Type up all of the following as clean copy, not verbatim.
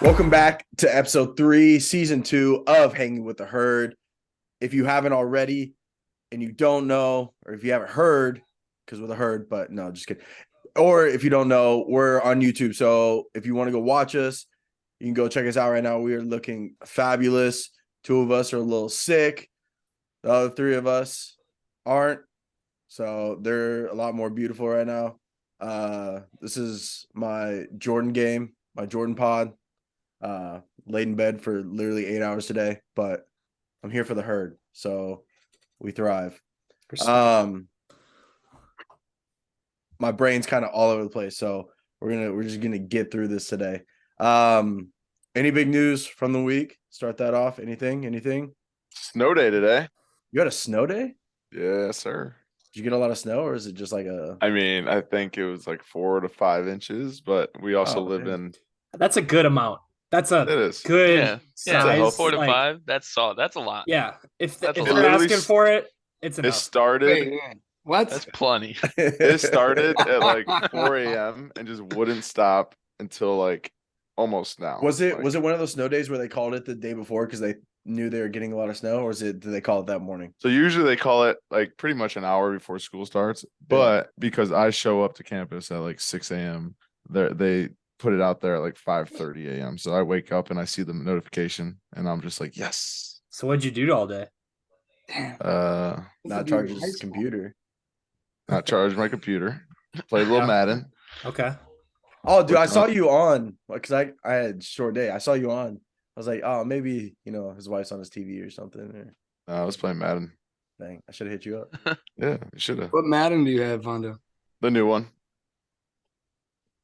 Welcome back to episode 3, season 2 of Hanging with the Herd. If you haven't already and you don't know, or if you haven't heard, because we're the herd, but no, just kidding. Or if you don't know, we're on YouTube. So if you want to go watch us, you can go check us out right now. We are looking fabulous. 2 of us are a little sick. The other 3 of us aren't. So they're a lot more beautiful right now. This is my Jordan game, my Jordan pod. Laid in bed for literally 8 hours today, but I'm here for the herd, so we thrive. My brain's kind of all over the place, so we're just gonna get through this today. Any big news from the week? Start that off. Anything? Snow day today. You had a snow day? Yes, sir. Did you get a lot of snow, or is it just like a? I mean, I think it was like 4 to 5 inches, but we also live in. That's a good amount. That's a good size. 4 to 5. That's a lot. Yeah, if they're asking for it, it's enough. It started. Wait, what? That's plenty. It started at like 4 a.m. and just wouldn't stop until like almost now. Was it one of those snow days where they called it the day before because they knew they were getting a lot of snow, or did they call it that morning? So usually they call it like pretty much an hour before school starts, but because I show up to campus at like 6 a.m., they put it out there at like 5:30 a.m. So I wake up and I see the notification and I'm just like, yes. So what'd you do all day? Damn. Not charge his computer. Not charge my computer. Play a little Madden. Okay. Oh, dude, I saw you on because I had a short day. I saw you on. I was like, oh, maybe his wife's on his TV or something. Or... I was playing Madden. Dang, I should have hit you up. Yeah, you should have. What Madden do you have, Vondo? The new one.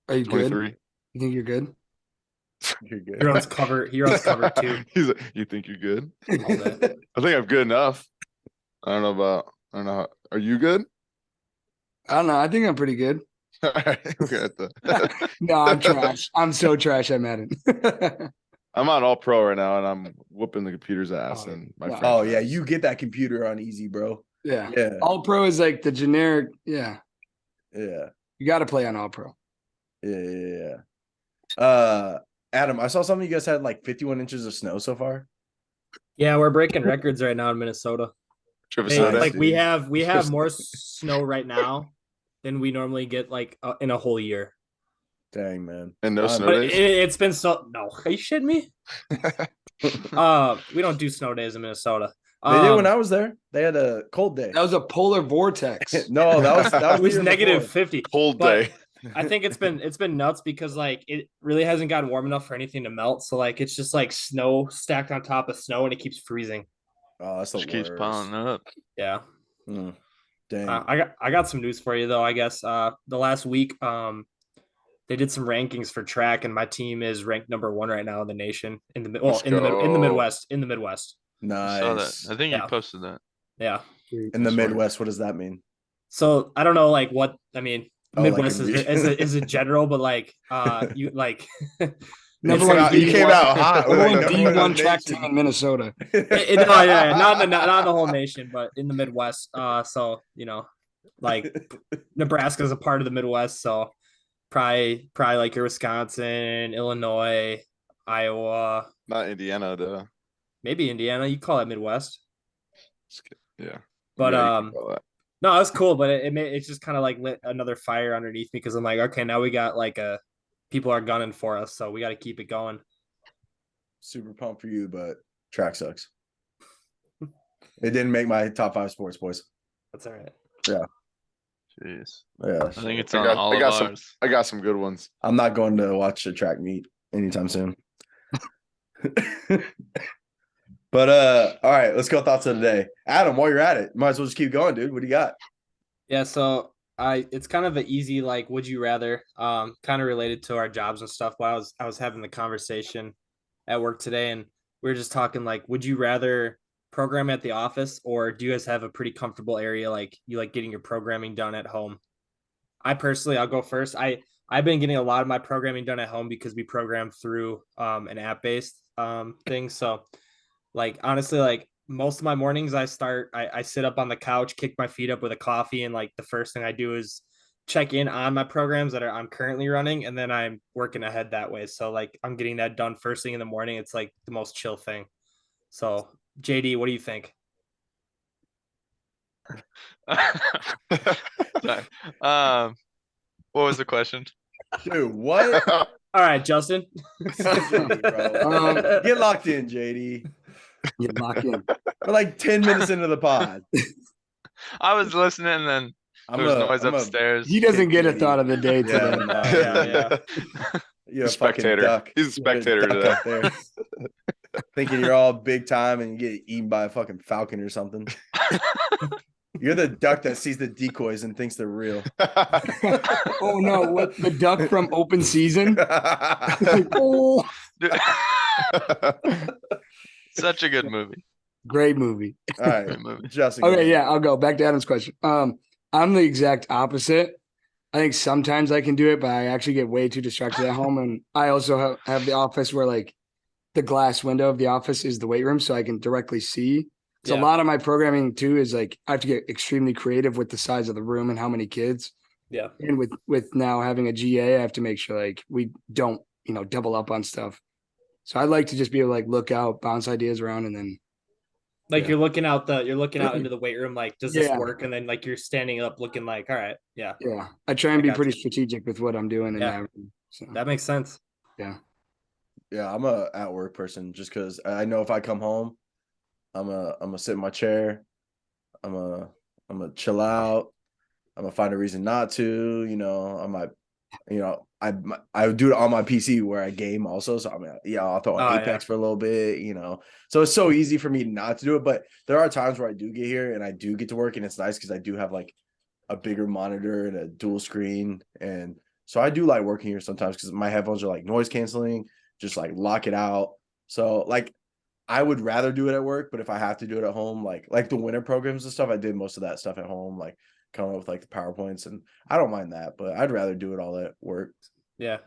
Are you 23. good? You think you're good? You're good. You're on cover too. He's like, you think you're good? I think I'm good enough. I don't know. Are you good? I don't know. I think I'm pretty good. All right. Okay. No, I'm trash. I'm so trash at Madden. I'm on all pro right now and I'm whooping the computer's ass and my friend. Oh yeah, you get that computer on easy, bro. Yeah. Yeah. All pro is like the generic. Yeah. Yeah. You got to play on all pro. Yeah. Adam, I saw something you guys had like 51 inches of snow so far. Yeah, we're breaking records right now in Minnesota. Nice, we have more snow right now than we normally get like in a whole year. Dang, man. And no snow days? It's been so no. Are you shitting me? We don't do snow days in Minnesota. They did when I was there. They had a cold day. That was a polar vortex. No, that was negative 50. Cold day. I think it's been nuts because like it really hasn't gotten warm enough for anything to melt. So like it's just like snow stacked on top of snow and it keeps freezing. Oh, that's the Just worst. keeps piling up. Yeah. Dang. I got some news for you though. I guess the last week they did some rankings for track and my team is ranked number 1 right now in the nation in the Midwest. Nice. I saw that. I think you posted that. Yeah. In the Midwest, what does that mean? So I don't know like what I mean. Midwest like is a general, but like you like Number you one, came out hot. D1 track team in Minnesota. Not in the whole nation, but in the Midwest. So like Nebraska's a part of the Midwest, so probably like your Wisconsin, Illinois, Iowa, Not Indiana, though. maybe Indiana. You call it Midwest, Yeah. but Yeah, no, it's cool, but it's just kind of like lit another fire underneath me because I'm like, okay, now we got like people are gunning for us, so we got to keep it going. Super pumped for you, but track sucks. It didn't make my top 5 sports, boys. That's all right. Yeah. Jeez. Yeah. I think it's on all of ours. I got some good ones. I'm not going to watch a track meet anytime soon. But all right, let's go thoughts of the day. Adam, while you're at it, might as well just keep going, dude. What do you got? Yeah, so it's kind of an easy like would you rather kind of related to our jobs and stuff. While I was having the conversation at work today and we were just talking like would you rather program at the office or do you guys have a pretty comfortable area like you like getting your programming done at home? I'll go first. I've been getting a lot of my programming done at home because we program through an app-based thing. So like honestly, like most of my mornings I sit up on the couch, kick my feet up with a coffee, and like the first thing I do is check in on my programs that I'm currently running, and then I'm working ahead that way. So like I'm getting that done first thing in the morning. It's like the most chill thing. So JD, what do you think? Sorry. What was the question? Dude, what? All right, Justin. Get locked in, JD. Get locked in. We're like 10 minutes into the pod. I was listening, and then there was noise upstairs. He doesn't get a thought of the day today. Yeah. You're a spectator. fucking duck. He's a spectator You're a duck today. up there. Thinking you're all big time and you get eaten by a fucking falcon or something. You're the duck that sees the decoys and thinks they're real. Oh no, what, the duck from Open Season? Oh, Dude. Such a good movie. great movie. All right, Great movie. Justin. Okay, yeah, I'll go back to Adam's question. I'm the exact opposite. I think sometimes I can do it, but I actually get way too distracted at home. And I also have the office where like the glass window of the office is the weight room, so I can directly see. So a lot of my programming too is like I have to get extremely creative with the size of the room and how many kids. Yeah. And with now having a GA, I have to make sure like we don't, double up on stuff. So I like to just be able to like look out, bounce ideas around, and then Like you're looking out into the weight room, like, does this work? And then like you're standing up looking like, all right, yeah. Yeah. I try and be pretty strategic with what I'm doing in that room. So That makes sense. yeah. Yeah, I'm a at work person just because I know if I come home, I'm a sit in my chair. I'm a chill out. I'm gonna find a reason not to. I might, I do it on my PC where I game also. So I'll throw an Apex for a little bit. So it's so easy for me not to do it. But there are times where I do get here and I do get to work, and it's nice because I do have like a bigger monitor and a dual screen, and so I do like working here sometimes because my headphones are like noise canceling. Just like lock it out. So like I would rather do it at work, but if I have to do it at home, like the winter programs and stuff, I did most of that stuff at home, like coming up with like the PowerPoints, and I don't mind that, but I'd rather do it all at work. Yeah.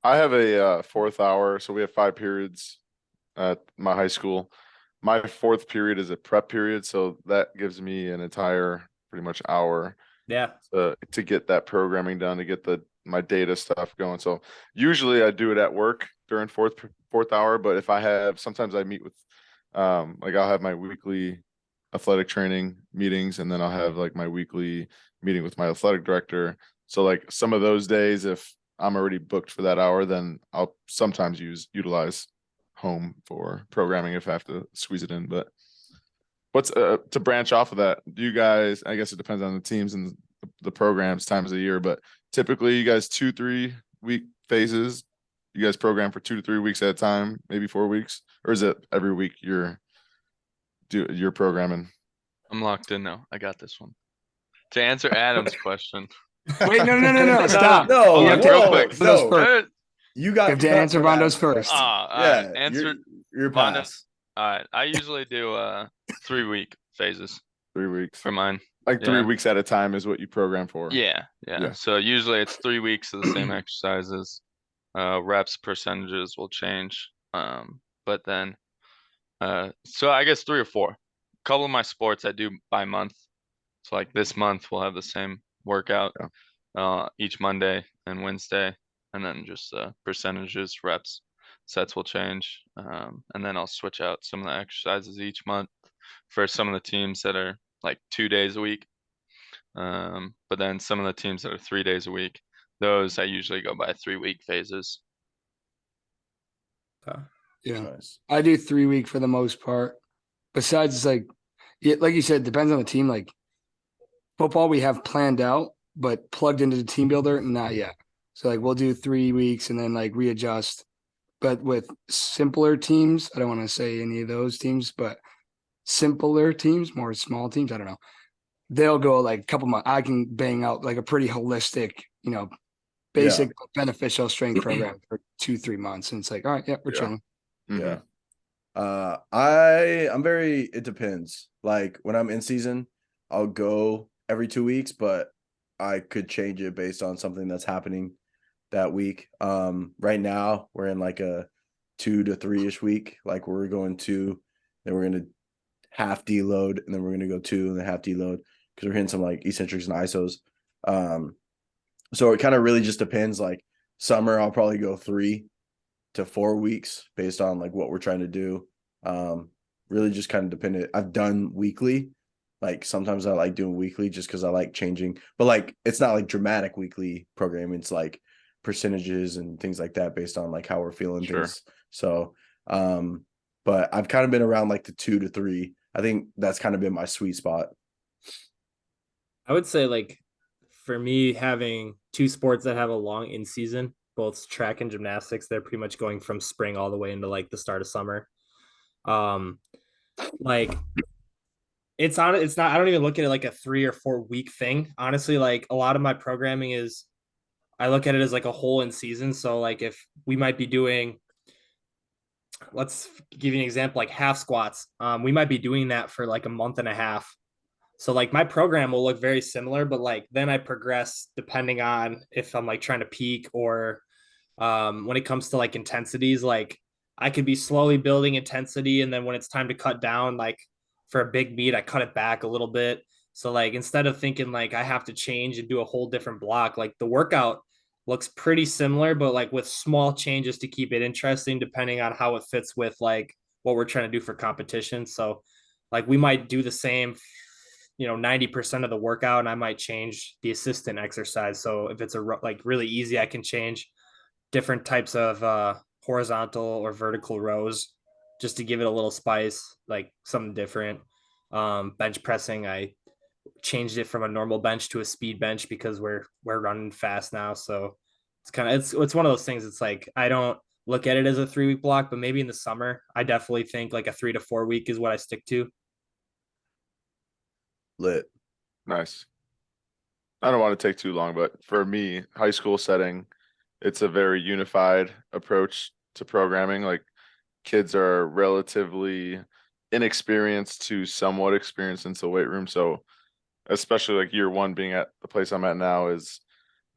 I have a fourth hour, so we have 5 periods at my high school. My fourth period is a prep period, so that gives me an entire pretty much hour. Yeah. To get that programming done, to get my data stuff going. So usually I do it at work during fourth hour, but if sometimes I meet with like I'll have my weekly athletic training meetings, and then I'll have like my weekly meeting with my athletic director. So like some of those days, if I'm already booked for that hour, then I'll sometimes utilize home for programming if I have to squeeze it in. But what's to branch off of that, do you guys, I guess it depends on the teams and the programs, times of the year, but typically you guys 2-3 week phases, you guys program for 2 to 3 weeks at a time, maybe 4 weeks, or is it every week you're programming? I'm locked in now. I got this one. To answer Adam's question. Wait, no, stop. No, real quick. No. You have to answer Vondo's first. Answer your pass. All right. I usually do 3-week phases. 3 weeks for mine. Like 3 weeks at a time is what you program for. Yeah. So usually it's 3 weeks of the same exercises. Reps, percentages will change. But then so I guess 3 or 4. A couple of my sports I do by month. So like this month we'll have the same workout each Monday and Wednesday, and then just percentages, reps, sets will change, and then I'll switch out some of the exercises each month for some of the teams that are like 2 days a week, but then some of the teams that are 3 days a week, those I usually go by 3-week phases. Yeah, Nice. I do 3 week for the most part. Besides, it's like you said, depends on the team. Like football, we have planned out, but plugged into the team builder, not yet. So like we'll do 3 weeks and then like readjust. But with simpler teams, I don't want to say any of those teams, but simpler teams, more small teams, I don't know. They'll go like a couple months. I can bang out like a pretty holistic, basic beneficial strength program for 2-3 months. And it's like, all right, we're chilling. Yeah. It depends. Like when I'm in season, I'll go every 2 weeks, but I could change it based on something that's happening that week. Right now we're in like a 2 to 3-ish week. Like we're going 2, then we're going to half deload, and then we're going to go 2 and then half deload because we're hitting some like eccentrics and isos. So it kind of really just depends. Like summer, I'll probably go 3 to 4 weeks based on like what we're trying to do. Really just kind of dependent. I've done weekly. Like sometimes I like doing weekly just because I like changing, but like it's not like dramatic weekly programming. It's like percentages and things like that based on like how we're feeling Sure. things. So, but I've kind of been around like the 2 to 3. I think that's kind of been my sweet spot. I would say like for me having two sports that have a long in season, both track and gymnastics, they're pretty much going from spring all the way into like the start of summer. Um, like it's not, I don't even look at it like a 3 or 4 week thing. Honestly, like a lot of my programming is, I look at it as like a whole in season. So like if we might be doing, let's give you an example, like half squats. We might be doing that for like a month and a half. So like my program will look very similar, but like then I progress depending on if I'm like trying to peak or when it comes to like intensities, like I could be slowly building intensity, and then when it's time to cut down, like for a big meet, I cut it back a little bit. So like instead of thinking like I have to change and do a whole different block, like the workout looks pretty similar, but like with small changes to keep it interesting, depending on how it fits with like what we're trying to do for competition. So like we might do the same, 90% of the workout, and I might change the assistant exercise. So if it's like really easy, I can change different types of horizontal or vertical rows just to give it a little spice, like something different. Bench pressing, I changed it from a normal bench to a speed bench because we're running fast now. So it's one of those things. It's like I don't look at it as a 3 week block, but maybe in the summer, I definitely think like a 3 to 4 week is what I stick to. Lit. Nice. I don't want to take too long, but for me, high school setting, it's a very unified approach to programming. Like kids are relatively inexperienced to somewhat experienced into the weight room. So especially like year one being at the place I'm at now is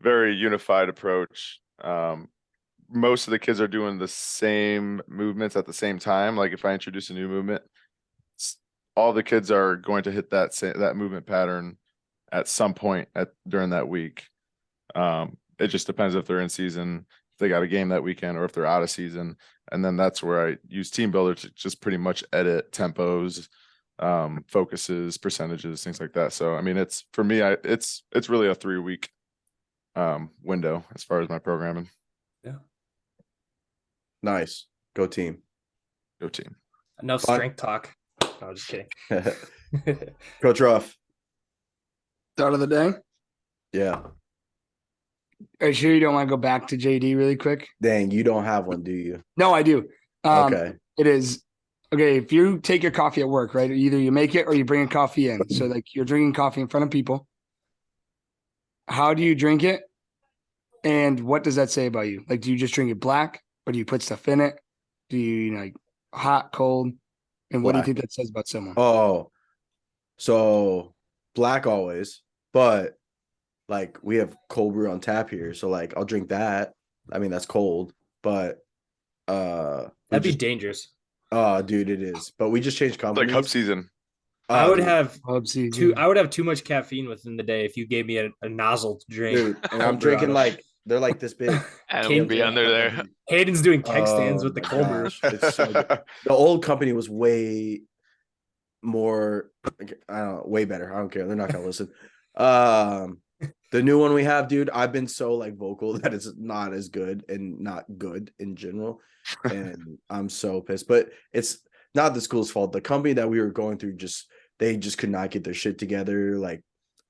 very unified approach. Most of the kids are doing the same movements at the same time. Like if I introduce a new movement, all the kids are going to hit that movement pattern at some point during that week. It just depends if they're in season, if they got a game that weekend, or if they're out of season. And then that's where I use Team Builder to just pretty much edit tempos, focuses, percentages, things like that. So I mean, it's for me, it's really a 3 week window as far as my programming. Yeah. Nice. Go team. Go team. Enough Fun. strength talk. No, just kidding. Coach Ruff. Start of the day. Yeah. Are you sure you don't want to go back to JD really quick? Dang, you don't have one, do you? No, I do. Okay. It is okay. If you take your coffee at work, right? Either you make it or you bring a coffee in. So like you're drinking coffee in front of people. How do you drink it? And what does that say about you? Like, do you just drink it black, or do you put stuff in it? Do you like hot, cold? And what do you Black. think that says about someone? Oh, so black always, but like we have cold brew on tap here, so like I'll drink that. I mean that's cold, but That'd be dangerous. oh dude, it is. But we just changed It's like companies. hub season. I would Dude. have Hubsy, I would have too much caffeine within the day if you gave me a nozzle to drink. Dude, and I'm cold brew out drinking of. like they're like this big. And Can- we'll be under there. Hayden's doing keg stands Oh with the my cold brew. gosh, it's so good. The old company was way more, I don't know, way better. I don't care. They're not gonna listen. The new one we have, dude, I've been so like vocal that it's not as good and not good in general. And I'm so pissed. But it's not the school's fault. The company that we were going through they just could not get their shit together. Like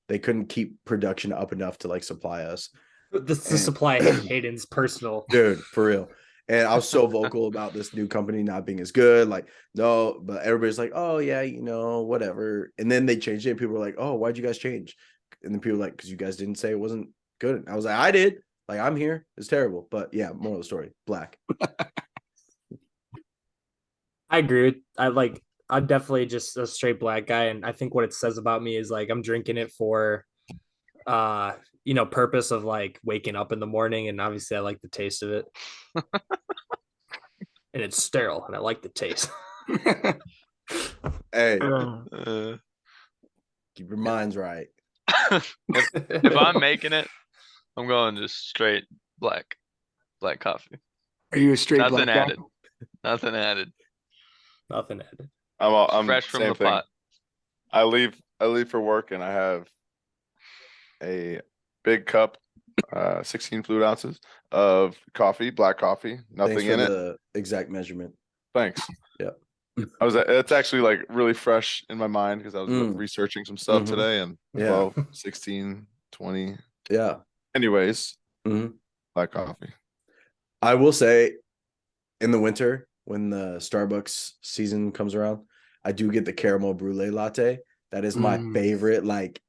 they couldn't keep production up enough to like supply us. The supply Hayden's personal. Dude, for real. And I was so vocal about this new company not being as good. Like, no, but everybody's like, oh, yeah, whatever. And then they changed it. And people were like, oh, why'd you guys change? And then people were like, because you guys didn't say it wasn't good. And I was like, I did. Like, I'm here. It's terrible. But yeah, moral of the story, black. I agree. I'm definitely just a straight black guy. And I think what it says about me is like I'm drinking it for purpose of like waking up in the morning, and obviously I like the taste of it. And it's sterile and I like the taste. Hey, Uh, keep your minds right. If I'm making it, I'm going just straight black coffee. Are you a straight Nothing black guy? added. Nothing added. Nothing added. I'm Fresh from same the thing. pot. I leave for work and I have a big cup, 16 fluid ounces of coffee, black coffee, Thanks nothing for in it. the exact measurement. Thanks. Yeah. It's actually like really fresh in my mind because I was Mm. researching some stuff Mhm. today and Yeah. 12, 16, 20. Yeah. Anyways, Mhm. black coffee. I will say in the winter when the Starbucks season comes around, I do get the caramel brulee latte. That is my favorite, like,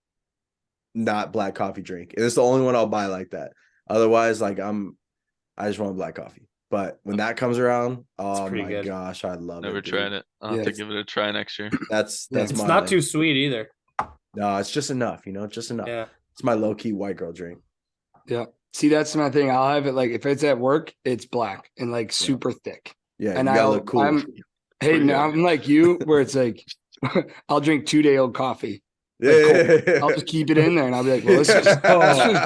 not black coffee drink. And it's the only one I'll buy like that. Otherwise, like, I just want black coffee. But when that comes around, oh pretty my good. gosh, I love Never it. tried Dude. it. I'll have to give it a try next year. That's It's mine. not too sweet either. No, it's just enough, just enough. Yeah. It's my low-key white girl drink. Yeah. See, that's my thing. I'll have it like if it's at work, it's black and like super thick. Yeah, And you gotta look cool. I'm like you, where it's like I'll drink 2-day-old coffee. Yeah. I'll just keep it in there and I'll be like, well, this is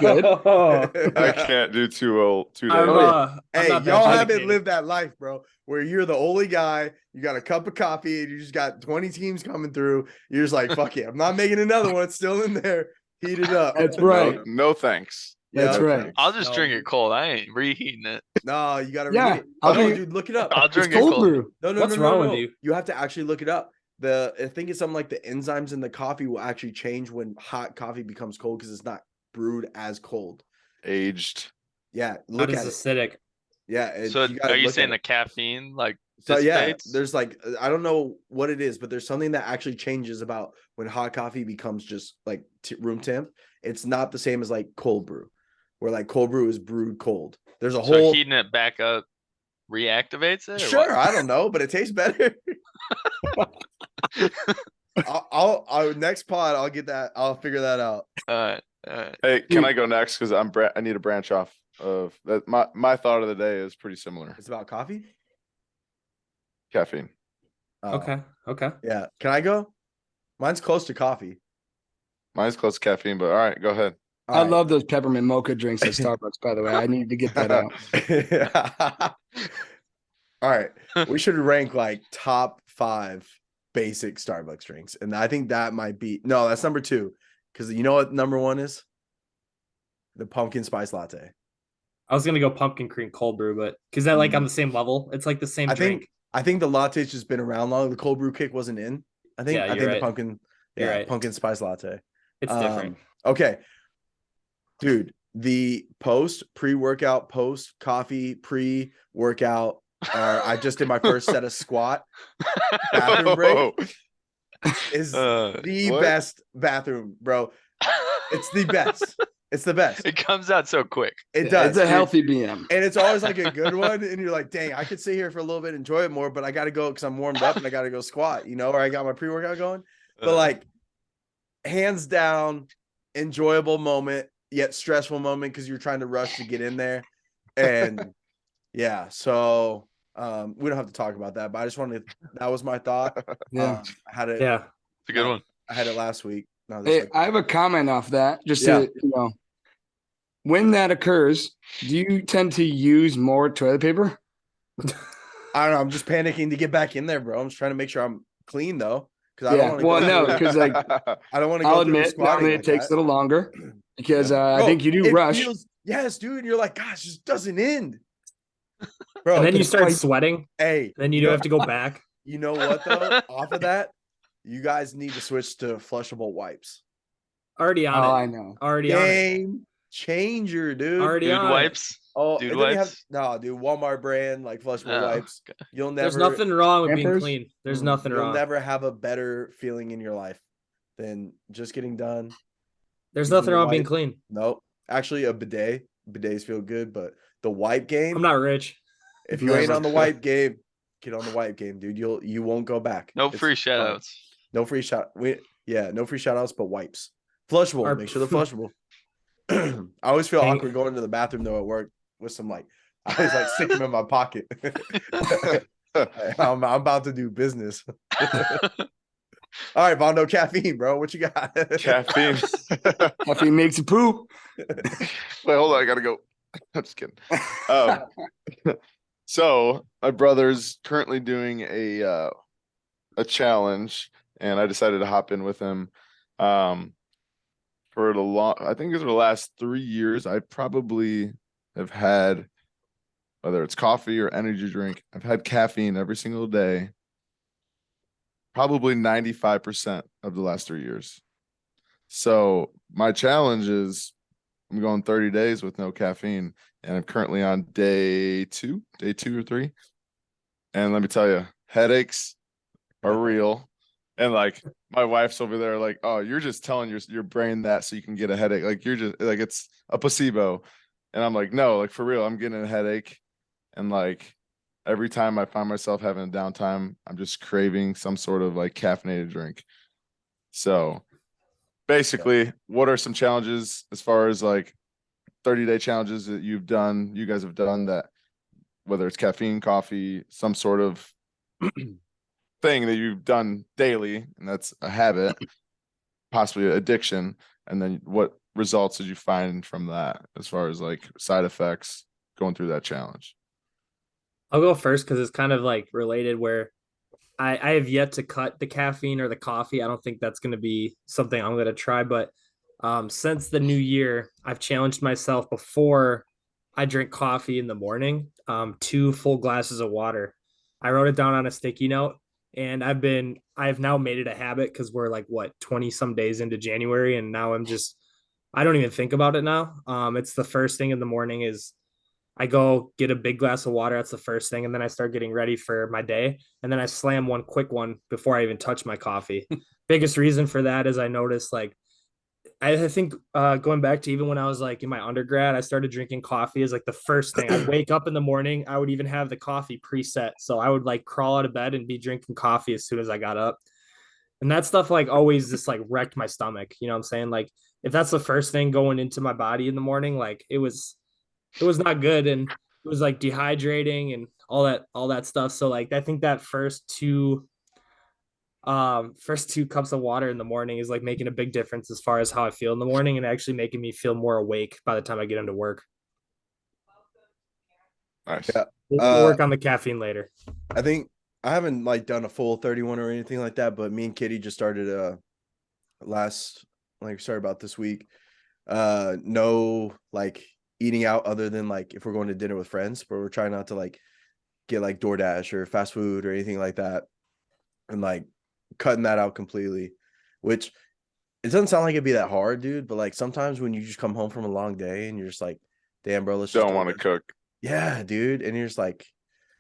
good. I can't do 2 days. I'm Hey, not that y'all haven't dedicated. lived that life, bro, where you're the only guy, you got a cup of coffee, and you just got 20 teams coming through. You're just like, fuck it, I'm not making another one. It's still in there. Heat it up. That's right. No thanks. That's no right. thanks. I'll just No, drink dude. it cold. I ain't reheating it. No, you gotta Yeah, reheat it. I'll No, drink- dude, look it up. I'll It's drink it cold cold. brew. No, What's wrong with you? You have to actually look it up. I think it's something like the enzymes in the coffee will actually change when hot coffee becomes cold because it's not brewed as cold. Aged. Yeah, Not look at as it. acidic. Yeah, So you gotta are you look at saying the it. caffeine like So yeah, dissipates? there's like I don't know what it is, but there's something that actually changes about when hot coffee becomes just like room temp. It's not the same as like cold brew, where like cold brew is brewed cold. There's a So whole heating it back up reactivates it? Or sure. what? I don't know, but it tastes better. I'll next pod. I'll get that. I'll figure that out. All right. Hey, can I go next? Because I need to branch off of that. My thought of the day is pretty similar. It's about coffee. Caffeine. Okay. Yeah. Can I go? Mine's close to coffee. Mine's close to caffeine, but all right, go ahead. I love those peppermint mocha drinks at Starbucks, by the way. I need to get that out. All right. We should rank like top 5 basic Starbucks drinks. And I think that might be no, that's number 2. Because you know what number 1 is? The pumpkin spice latte. I was gonna go pumpkin cream cold brew, but because that like on the same level, it's like the same drink. I think the latte's just been around long. The cold brew kick wasn't in. I think Yeah, the you're right. pumpkin, You're right. pumpkin spice latte. It's different. Okay. Dude, the pre-workout, post coffee, pre-workout, I just did my first set of squat bathroom break is the what? best bathroom, bro. It's the best. It's the best. It comes out so quick. It does. It's a dude. healthy BM. And it's always like a good one. And you're like, dang, I could sit here for a little bit, enjoy it more, but I got to go because I'm warmed up and I got to go squat, or I got my pre-workout going. But like, hands down, enjoyable moment, yet stressful moment because you're trying to rush to get in there. And yeah, so we don't have to talk about that, but I just wanted that was my thought. Yeah. I had it. Yeah. It's a good one. I had it last week. No, this Hey, week. I have a comment off that. Just Yeah. to, when that occurs, do you tend to use more toilet paper? I don't know. I'm just panicking to get back in there, bro. I'm just trying to make sure I'm clean though. Because I don't want to Well, go no, through- because like I don't want to I'll go through admit, squatting it like takes a that. little longer because I Bro, think you do it rush. Yes, dude. And you're like, gosh, this doesn't end. Bro, And then you start like- sweating. hey, Then you do have to go back. You know what though? Off of that, you guys need to switch to flushable wipes. Already Oh, on I it. know. Already on it. Game changer, dude. Already Dude on it. wipes. Oh, Dude and then you have wipes? no, dude. Walmart brand like flushable Oh, wipes. okay. You'll never. There's nothing wrong with being Pampers? clean. There's nothing You'll wrong. never have a better feeling in your life than just getting done. There's using nothing the wrong with being wipe. clean. Nope. Actually, a bidet. Bidets feel good, but the wipe game. I'm not rich. If you ain't Never. on the wipe game, get on the wipe game, dude. You won't go back. No It's free fun. shout outs. No free shout. No free shout outs, but wipes. Flushable. Our- Make sure they're flushable. I always feel Hang- awkward going to the bathroom though at work with some I always stick them in my pocket. I'm about to do business. All right, Vondo, caffeine, bro. What you got? Caffeine. Coffee makes you poop. Wait, hold on. I gotta go. I'm just kidding. Um, so my brother's currently doing a challenge, and I decided to hop in with him. For I think it's the last 3 years, I probably have had, whether it's coffee or energy drink, I've had caffeine every single day, probably 95% of the last 3 years. So my challenge is I'm going 30 days with no caffeine, and I'm currently on day two or three. And let me tell you, headaches are real. And like my wife's over there, like, oh, you're just telling your brain that so you can get a headache. Like you're just like it's a placebo. And I'm like, no, like for real, I'm getting a headache. And like every time I find myself having a downtime, I'm just craving some sort of like caffeinated drink. So basically, what are some challenges as far as like 30-day challenges that you guys have done, that whether it's caffeine, coffee, some sort of thing that you've done daily, and that's a habit, possibly addiction, and then what results did you find from that as far as like side effects going through that challenge? I'll go first because it's kind of like related where I have yet to cut the caffeine or the coffee. I don't think that's going to be something I'm going to try. But since the new year, I've challenged myself before I drink coffee in the morning, 2 full glasses of water. I wrote it down on a sticky note, and I've now made it a habit because we're like, what, 20 some days into January. And now I don't even think about it now. It's the first thing in the morning is I go get a big glass of water. That's the first thing. And then I start getting ready for my day. And then I slam one quick one before I even touch my coffee. Biggest reason for that is I noticed like, I think going back to even when I was like in my undergrad, I started drinking coffee as like the first thing. I'd wake up in the morning. I would even have the coffee preset. So I would like crawl out of bed and be drinking coffee as soon as I got up. And that stuff like always just like wrecked my stomach. You know what I'm saying? Like if that's the first thing going into my body in the morning, like it was not good, and it was like dehydrating and all that stuff. So like I think that first 2 cups of water in the morning is like making a big difference as far as how I feel in the morning and actually making me feel more awake by the time I get into work. Nice. Yeah. We'll work on the caffeine later. I think I haven't like done a full 31 or anything like that, but me and Kitty just started sorry about this week. No like eating out other than like if we're going to dinner with friends, but we're trying not to like get like DoorDash or fast food or anything like that, and like cutting that out completely, which it doesn't sound like it'd be that hard, dude, but like sometimes when you just come home from a long day and you're just like, damn, bro, let's just Don't want to cook. Yeah, dude. And you're just like,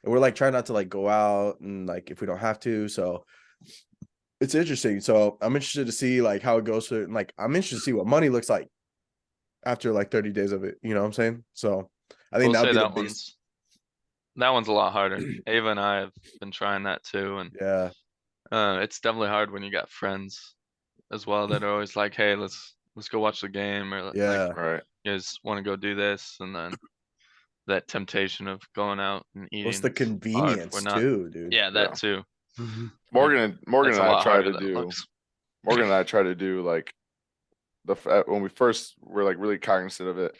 and we're like trying not to like go out and like if we don't have to. So it's interesting. So I'm interested to see like how it goes for, and like I'm interested to see what money looks like after like 30 days of it. You know what I'm saying? So I think We'll say that'll be the base. that one's a lot harder. Ava and I have been trying that too, and Yeah. it's definitely hard when you got friends as well that are always like, "Hey, let's go watch the game," or like, Yeah. Right. "You guys want to go do this?" And then that temptation of going out and What's eating the is hard. convenience too, dude? Yeah, that Yeah. too. Morgan That's and a I lot try harder to than it do looks. Morgan and I try to do like when we first were like really cognizant of it,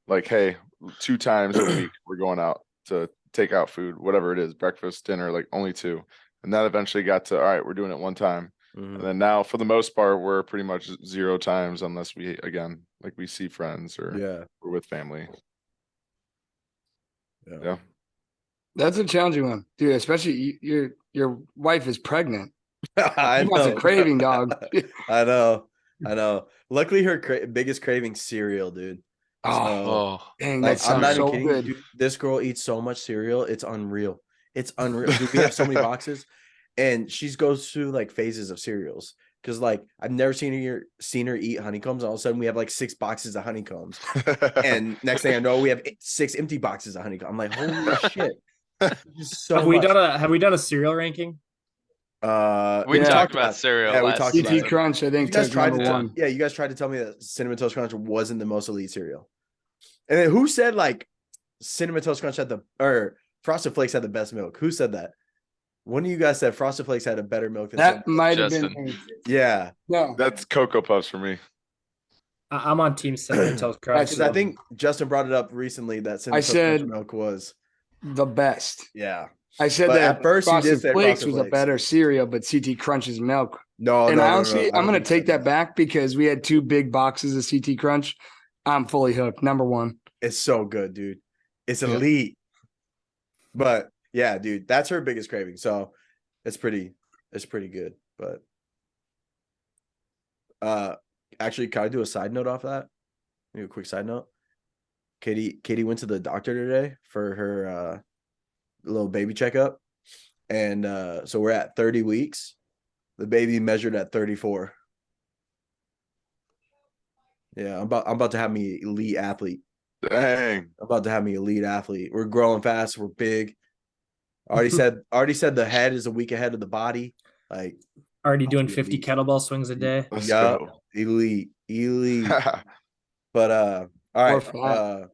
like, hey, 2 times a week we're going out to take out food, whatever it is, breakfast, dinner, like only 2. And that eventually got to, all right, we're doing it 1 time. And then now for the most part, we're pretty much 0 times unless we, again, like we see friends or Yeah. we're with family. Yeah. That's a challenging one, dude. Especially your wife is pregnant. I She wants a know. craving, dog. I know. Luckily, her biggest craving cereal, dude. Oh, So, Oh, dang, like, that I'm sounds not even so kidding. good. Dude, this girl eats so much cereal. It's unreal. It's unreal. Dude, we have so many boxes, and she goes through like phases of cereals. Cause like I've never seen her eat honeycombs. All of a sudden, we have like 6 boxes of honeycombs, and next thing I know, we have 6 empty boxes of honeycombs. I'm like, holy shit! Just so much. Have we done a cereal ranking? we We Yeah. talked talked about cereal yeah, we last talked CT about it. season. Crunch, I You think, guys took tried number to, one. yeah, you guys tried to tell me that Cinnamon Toast Crunch wasn't the most elite cereal. And then who said like Cinnamon Toast Crunch had or Frosted Flakes had the best milk? Who said that? One of you guys said Frosted Flakes had a better milk than That some. might have Justin. been me. Yeah, No, That's Cocoa Puffs for me. I'm on Team Cinnamon Toast Crunch. because I think Justin brought it up recently that Cinnamon I Toast Crunch said- milk was. the best. Yeah. I said But that at first you did Frosted say Flakes Frosted was a Flakes. better cereal, but CT Crunch's milk. No, And no, no, honestly, no, I I'm don't gonna think you take said that back because we had 2 big boxes of CT Crunch. I'm fully hooked. Number 1. It's so good, dude. It's Yeah. elite. But yeah, dude, that's her biggest craving. So it's pretty good. But actually, can I do a side note off that? Maybe a quick side note. Katie went to the doctor today for her little baby checkup. And so we're at 30 weeks. The baby measured at 34. Yeah, I'm about to have me elite athlete. Dang. I'm about to have me elite athlete. We're growing fast. We're big. Already said the head is a week ahead of the body. Like Already doing Elite. 50 kettlebell swings a day. Let's yeah, go. elite. But all Or right. flat.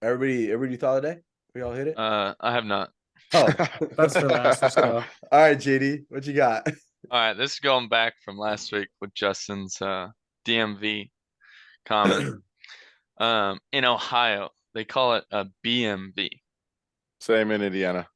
Everybody thought of the day? We all hit it? I have not. Oh. That's for last. Let's go. All right, JD, what you got? All right, this is going back from last week with Justin's DMV comment. In Ohio, they call it a BMV, Same in Indiana.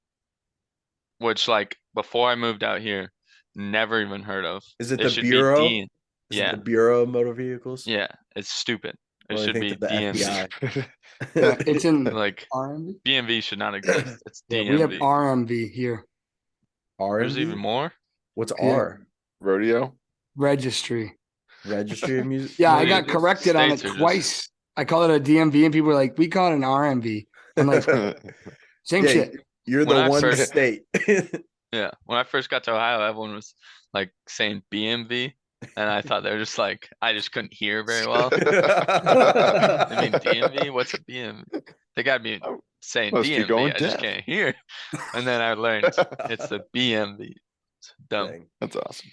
which like before I moved out here, never even heard of. Is it It the should be Bureau? D. Is Yeah, it the Bureau of Motor Vehicles? yeah, it's stupid. It Or they should think be that the DMV. FBI. Yeah, it's in Like RMV. BMV should not exist. It's Yeah, we have DMV. RMV here. There's even RMV? more. What's Yeah. R? Rodeo. Registry. Registry of Music? Yeah, Well, I you got just- corrected on it states are just- twice. I call it a DMV, and people were like, "We call it an RMV." I'm like, "Same Yeah, shit." You're When the I one first- state. Yeah, when I first got to Ohio, everyone was like saying BMV, and I thought they were just like I just couldn't hear very well. I mean DMV, what's a BMV? They got me saying Must be DMV. going I just deaf. can't hear. And then I learned it's the BMV. It's dumb. Dang. That's awesome.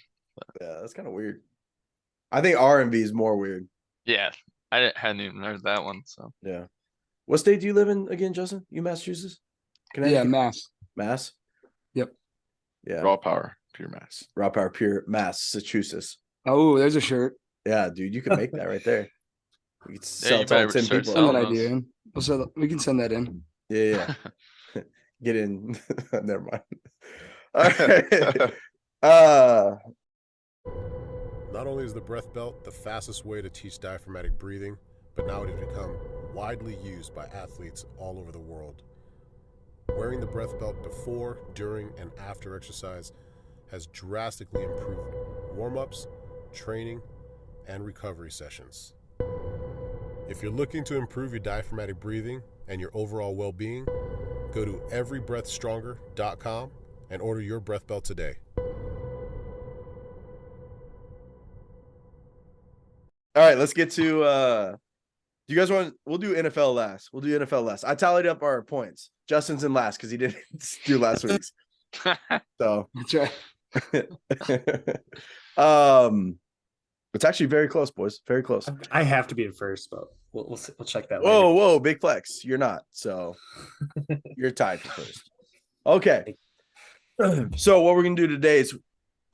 Yeah, that's kind of weird. I think RMV is more weird. Yeah, hadn't even heard that one. So Yeah. What state do you live in again, Justin? You Massachusetts? Yeah, Connecticut? Mass. Mass? Yep. Yeah. Raw power, pure mass. Raw Power Pure Massachusetts. Oh, there's a shirt. Yeah, dude, you can make that right there. You could sell you it to all better 10 start people. Send selling that those. idea in. We can send that in. Yeah, yeah. Get in. Never mind. All right. Not only is the breath belt the fastest way to teach diaphragmatic breathing, but now it has become widely used by athletes all over the world. Wearing the breath belt before, during, and after exercise has drastically improved warm-ups, training, and recovery sessions. If you're looking to improve your diaphragmatic breathing and your overall well-being, go to everybreathstronger.com and order your breath belt today. All right, let's get to do you guys want we'll do NFL last. We'll do NFL last. I tallied up our points. Justin's in last because he didn't do last week's. So That's right. it's actually very close, boys. Very close. I have to be in first, but we'll check that. Whoa, later. whoa, big flex. You're not. So you're tied for first. Okay. So what we're gonna do today is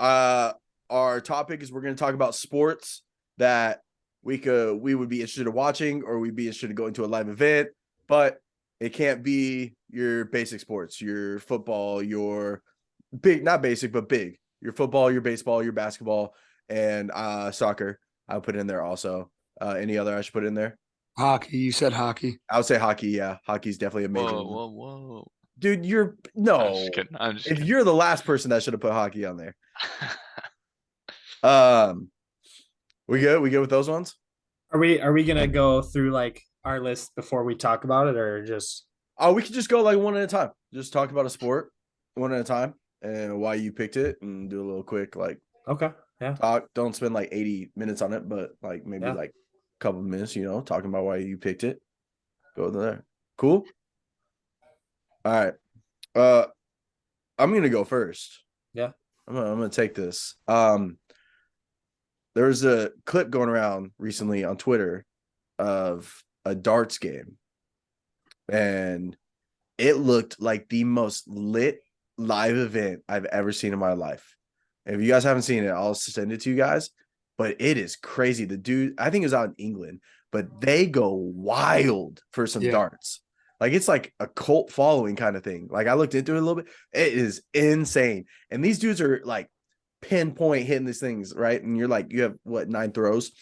our topic is we're gonna talk about sports that we would be interested in watching or we'd be interested in going to a live event, but it can't be your basic sports, your football, your big, not basic, but big, your football, your baseball, your basketball, and soccer. I'll put in there also. Any other I should put in there? Hockey. You said hockey. I would say hockey. Yeah, hockey's definitely a major whoa, one. whoa. Dude, you're I'm no. just kidding. I'm just If kidding. you're the last person that should have put hockey on there. We good? We good with those ones? Are we gonna go through like our list before we talk about it, or just Oh, we could just go like one at a time. Just talk about a sport one at a time and why you picked it and do a little quick like okay? Yeah. talk. Don't spend like 80 minutes on it, but like maybe Yeah. like a couple of minutes, talking about why you picked it. Go there. Cool. All right. I'm gonna go first. Yeah. I'm gonna take this. There was a clip going around recently on Twitter of a darts game, and it looked like the most lit live event I've ever seen in my life. And if you guys haven't seen it, I'll send it to you guys. But it is crazy. The dude, I think it was out in England, but they go wild for some Yeah. darts. Like it's like a cult following kind of thing. Like I looked into it a little bit. It is insane. And these dudes are like pinpoint hitting these things, right? And you're like, you have what, 9 throws?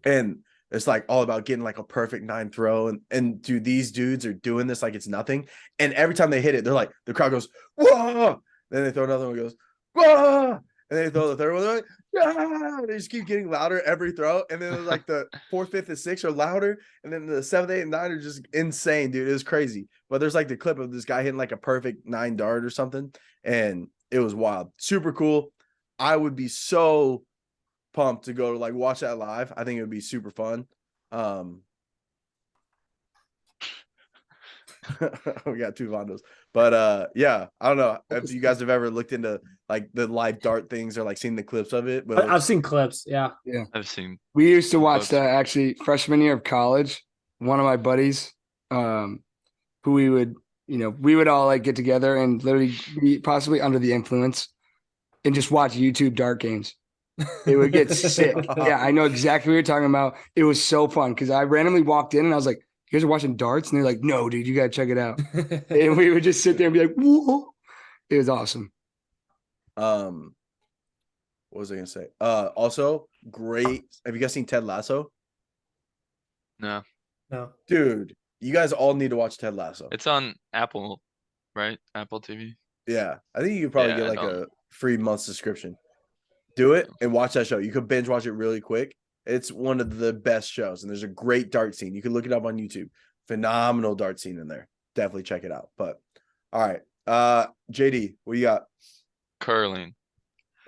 And it's like all about getting like a perfect 9 throw. And dude, these dudes are doing this like it's nothing. And every time they hit it, they're like, the crowd goes, whoa. Then they throw another one, goes, whoa. And they throw the third one, they're like, yeah. They just keep getting louder every throw. And then like the 4th, 5th, and 6th are louder. And then the 7th, 8th, and 9 are just insane, dude. It was crazy. But there's like the clip of this guy hitting like a perfect 9 dart or something. And it was wild. Super cool. I would be so pumped to go to like watch that live. I think it would be super fun. We got 2 Vondos. But yeah, I don't know if you guys have ever looked into like the live dart things or like seen the clips of it. But I've seen clips. Yeah. I've seen. We used to watch Close. that actually freshman year of college. One of my buddies, who we would all like get together and literally be possibly under the influence and just watch YouTube dart games. It would get sick. Yeah, I know exactly what you're talking about. It was so fun because I randomly walked in and I was like, "You guys are watching darts?" And they're like, "No, dude, you gotta check it out." And we would just sit there and be like, "Whoa!" It was awesome. what was I gonna say? Also great. Have you guys seen Ted Lasso? No, No. Dude, you guys all need to watch Ted Lasso. it's on Apple, right? Apple TV. Yeah, I think you could probably Yeah, get I like don't- a free month subscription. Do it and watch that show. You could binge watch it really quick. It's one of the best shows, and there's a great dart scene. You can look it up on YouTube. Phenomenal dart scene in there. Definitely check it out. But all right, JD, what do you got? Curling.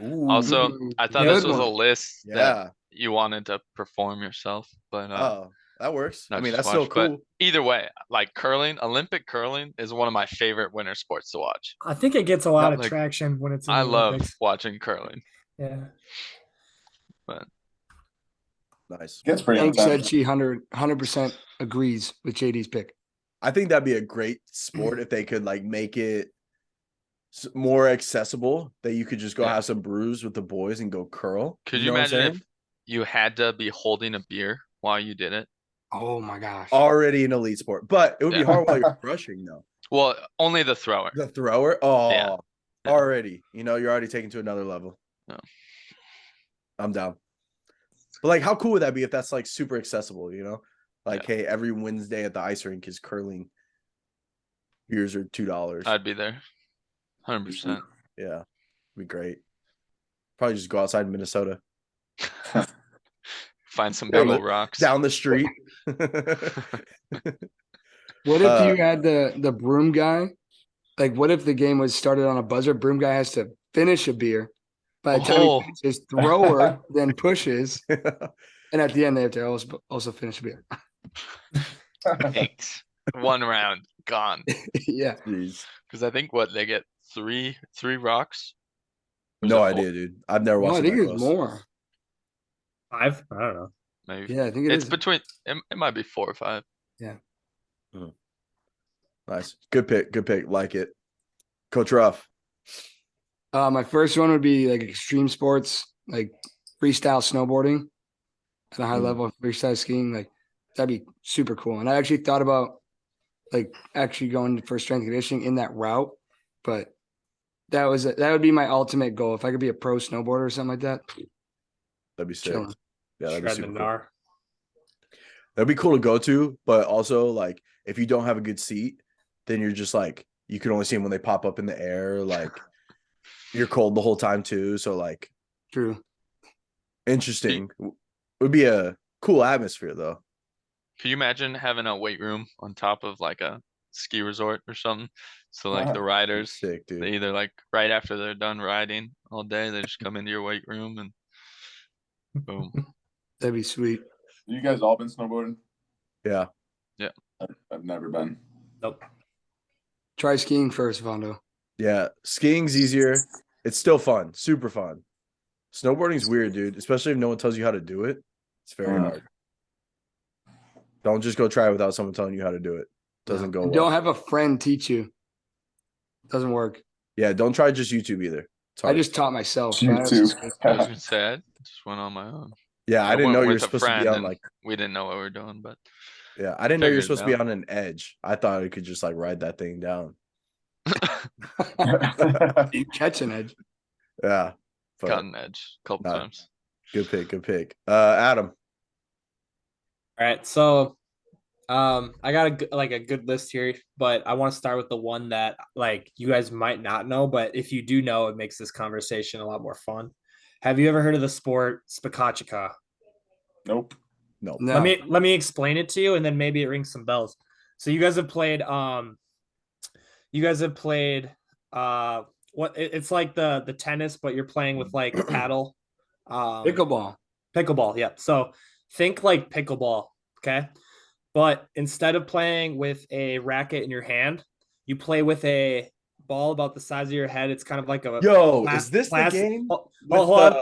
Ooh, Also, Ooh, I thought good this was a one. list yeah. that you wanted to perform yourself, but Oh, that works. I not mean, just that's still watch. But cool. either way, like curling, Olympic curling is one of my favorite winter sports to watch. I think it gets a lot of Like, traction when it's in I the love Olympics. watching curling, Yeah. but Nice. Gets pretty Hank intense. said she 100% agrees with JD's pick. I think that'd be a great sport if they could like make it more accessible, that you could just go Yeah. have some brews with the boys and go curl. could you know what I'm imagine if saying? you had to be holding a beer while you did it? Oh my gosh. Already an elite sport, but it would be Yeah. hard while you're crushing though. Well, only the thrower. The thrower, oh, Yeah. already, you're already taken to another level. Yeah. I'm down. But like, how cool would that be if that's like super accessible? Like, hey, every Wednesday at the ice rink is curling. Beers are $2. I'd be there, 100%. Yeah, it'd be great. Probably just go outside in Minnesota, Find some Down big the- old rocks. down the street. What if you had the broom guy? Like, what if the game was started on a buzzer? Broom guy has to finish a beer. By the time Oh. he finishes, thrower then pushes, and at the end they have to also finish a beer. Thanks. One round gone. Yeah, Jeez. Because I think what they get three rocks. Or is No it four? idea, dude. I've never no, watched I it think that it's close. more. 5? I don't know. Maybe. Yeah, I think It's is. between. It might be 4 or 5. Nice. Good pick. Good pick. Like it. Coach Ruff. My first one would be like extreme sports, like freestyle snowboarding at a high level, freestyle skiing. Like that'd be super cool. And I actually thought about like actually going for strength and conditioning in that route, but that would be my ultimate goal. If I could be a pro snowboarder or something like that, That'd be sick. chilling. Yeah, that'd be Shredding super the cool. gnar. That'd be cool to go to, but also like if you don't have a good seat, then you're just like you can only see them when they pop up in the air. Like you're cold the whole time too. So like True. interesting. Would be a cool atmosphere though. Can you imagine having a weight room on top of like a ski resort or something? So like the That'd be riders, sick, dude. they either like right after they're done riding all day, they just come into your weight room and boom. That'd be sweet. You guys all been snowboarding? Yeah. I've never been. Nope. Try skiing first, Vondo. Yeah. Skiing's easier. It's still fun. Super fun. Snowboarding's weird, dude. Especially if no one tells you how to do it. It's very hard. Don't just go try it without someone telling you how to do it. Doesn't go And well. don't have a friend teach you. Doesn't work. Yeah, don't try just YouTube either. It's I hard. just taught myself. You man. too. I was gonna say I just went on my own. Yeah, I didn't went know you were with a supposed to be friend on and like. we didn't know what we were doing, but Yeah, I didn't know you were figured it supposed to be out. on an edge. I thought I could just like ride that thing down. You catch an edge. Yeah, but got an edge a couple Nah. times. good pick. Good pick. Adam. All right, so I got a good list here, but I want to start with the one that like you guys might not know, but if you do know, it makes this conversation a lot more fun. Have you ever heard of the sport spakachika? Nope. No. No. Let me explain it to you, and then maybe it rings some bells. So you guys have played it's like the tennis, but you're playing with like a paddle. Pickleball. Pickleball, yeah. So think like pickleball, okay? But instead of playing with a racket in your hand, you play with a ball about the size of your head. It's kind of like a Yo, is this the game? Hold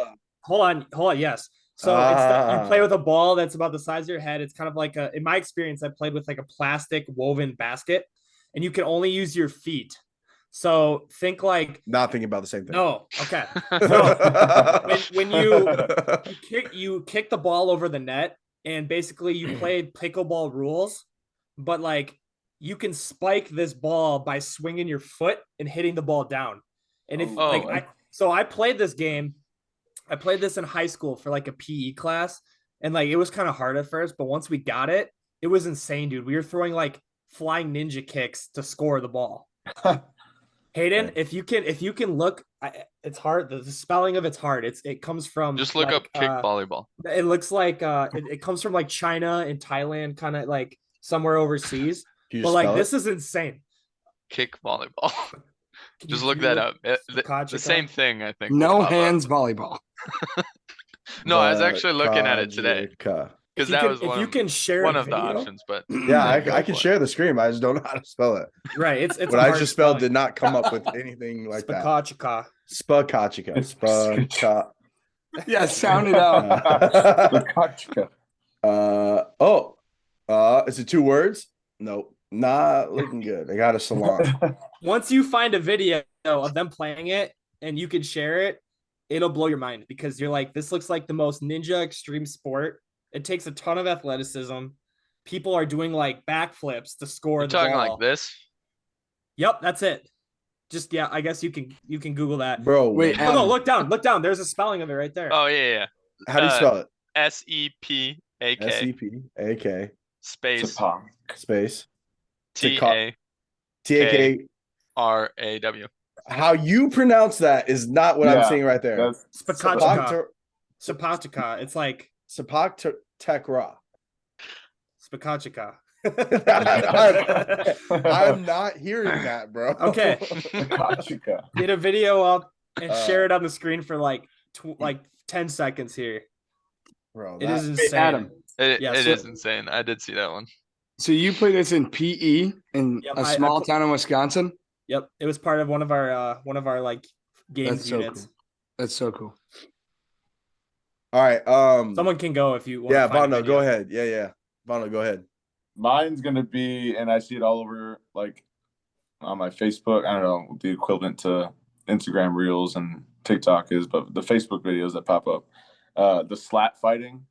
on. Yes. So you play with a ball that's about the size of your head. It's kind of like in my experience, I played with like a plastic woven basket, and you can only use your feet. So think like Not thinking about the same thing. no, okay. So when you kick the ball over the net, and basically you play pickleball rules, but like you can spike this ball by swinging your foot and hitting the ball down. And if I played this game, I played this in high school for like a PE class, and like it was kind of hard at first, but once we got it, it was insane, dude. We were throwing like flying ninja kicks to score the ball. Hayden, if you can look, it's hard. The spelling of it's hard. It comes from Just look like, up kick volleyball. It looks like it comes from like China and Thailand, kind of like somewhere overseas. But like this is insane. Kick volleyball. Just look that up. The same thing, I think. No hands volleyball. No, I was actually looking at it today because that was if you can share one of the options. But yeah, I can share the screen. I just don't know how to spell it. Right, it's what I just spelled did not come up with anything like that. Spakachika. Spakachika. Yeah, sound it out. Spakachika. Is it 2 words? Nope. Not looking good. I got a salon. Once you find a video of them playing it and you can share it, it'll blow your mind because you're like, this looks like the most ninja extreme sport. It takes a ton of athleticism. People are doing like backflips to score. You're talking like this? Yep, that's it. Just I guess you can Google that. Bro, wait. No, look down. There's a spelling of it right there. Oh yeah. How do you spell it? SEPAK. SEPAK. Space. Space. TAKRAW. How you pronounce that is not what I'm saying right there. Spakachika. It's like Spakachika. Spakachika. I'm not hearing that, bro. Okay. Get a video up and share it on the screen for like 10 seconds here. Bro, it is insane. Adam. It is insane. I did see that one. So you play this in PE in a small town in Wisconsin? Yep, it was part of one of our like games units. Cool. That's so cool. All right. Someone can go if you want. Yeah, Bondo, go ahead. Yeah. Bondo, go ahead. Mine's gonna be, and I see it all over like on my Facebook. I don't know the equivalent to Instagram Reels and TikTok is, but the Facebook videos that pop up, the slat fighting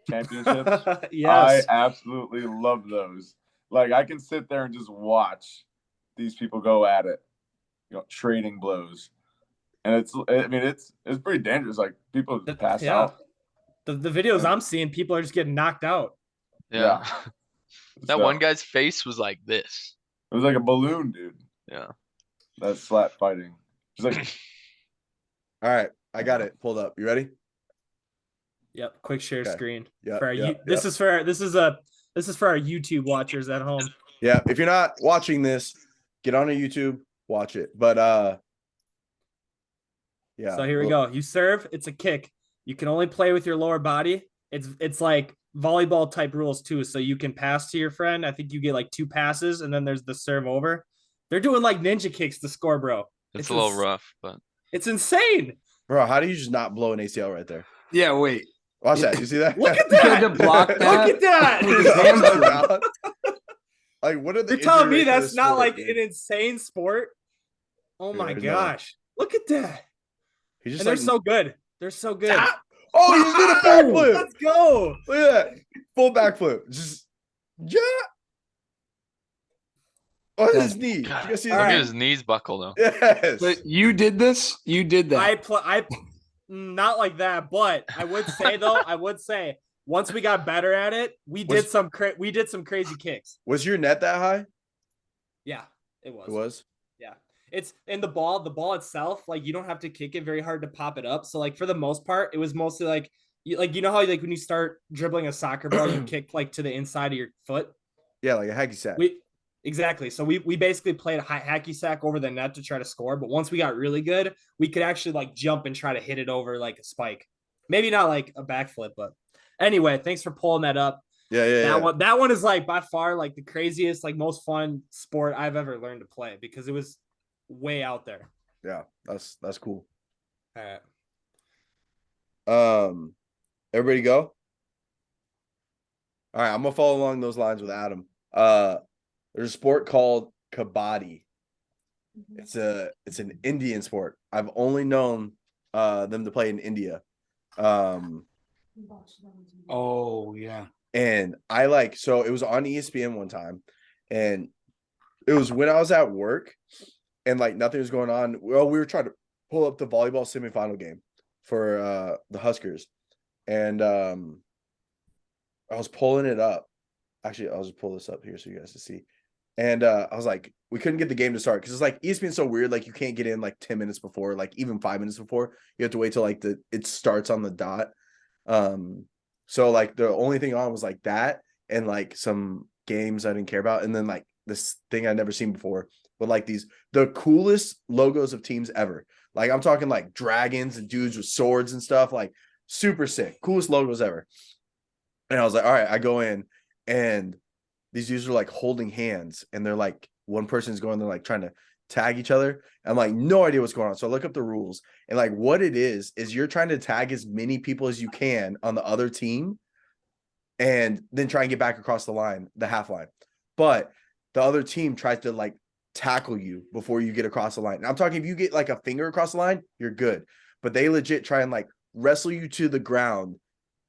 championships. Yes. I absolutely love those. Like I can sit there and just watch these people go at it, trading blows, and it's pretty dangerous. Like people pass out. The videos I'm seeing, people are just getting knocked out. Yeah. That one guy's face was like this. It was like a balloon, dude. Yeah. That's slat fighting. It's like. All right, I got it pulled up. You ready? Yep. Quick share screen. Yeah. This is for our YouTube watchers at home. Yeah. If you're not watching this, get on a YouTube, watch it. But yeah. So here we go. You serve. It's a kick. You can only play with your lower body. It's like volleyball type rules too. So you can pass to your friend. I think you get like 2 passes, and then there's the serve over. They're doing like ninja kicks to score, bro. It's a little rough, but it's insane. Bro, how do you just not blow an ACL right there? Yeah, wait. Watch that. You see that? Look at that. Block that. Look at that. Like, what are the? You're telling me that's not like an insane sport? Oh Dude, my I know. gosh. Look at that. He's just And they're like so good. They're so good. Ah! Oh, he just did a backflip. Let's go. Look at that. Full backflip. Just yeah. On his knee. You God, guys see All look his at right. his knees buckle though. Yes. But you did this. You did that. I not like that, but I would say though, once we got better at it, we did some crazy kicks. Was your net that high? Yeah, it was. It was. Yeah. It's and the ball itself, like you don't have to kick it very hard to pop it up. So like for the most part, it was mostly like you know how like when you start dribbling a soccer ball, you kick like to the inside of your foot. Yeah, like a hacky sack. Exactly. So we basically played a hacky sack over the net to try to score. But once we got really good, we could actually like jump and try to hit it over like a spike. Maybe not like a backflip, but anyway, thanks for pulling that up. Yeah. That one is like by far like the craziest, like most fun sport I've ever learned to play because it was way out there. Yeah, that's cool. All right. Everybody go. All right, I'm gonna follow along those lines with Adam. There's a sport called kabaddi. It's an Indian sport. I've only known them to play in India. Oh yeah. And so it was on ESPN one time, and it was when I was at work and like nothing was going on. Well, we were trying to pull up the volleyball semifinal game for the Huskers. And I was pulling it up. Actually, I'll just pull this up here so you guys can see. And I was like, we couldn't get the game to start because it's like ESPN's so weird. Like you can't get in like 10 minutes before, like even 5 minutes before. You have to wait till like it starts on the dot. So like the only thing on was like that and like some games I didn't care about. And then like this thing I'd never seen before with like the coolest logos of teams ever. Like I'm talking like dragons and dudes with swords and stuff, like super sick, coolest logos ever. And I was like, all right, I go in and these dudes are like holding hands and they're like, one person's going, they're like trying to tag each other. I'm like, no idea what's going on. So I look up the rules and like what it is you're trying to tag as many people as you can on the other team and then try and get back across the line, the half line. But the other team tries to like tackle you before you get across the line. And I'm talking if you get like a finger across the line, you're good. But they legit try and like wrestle you to the ground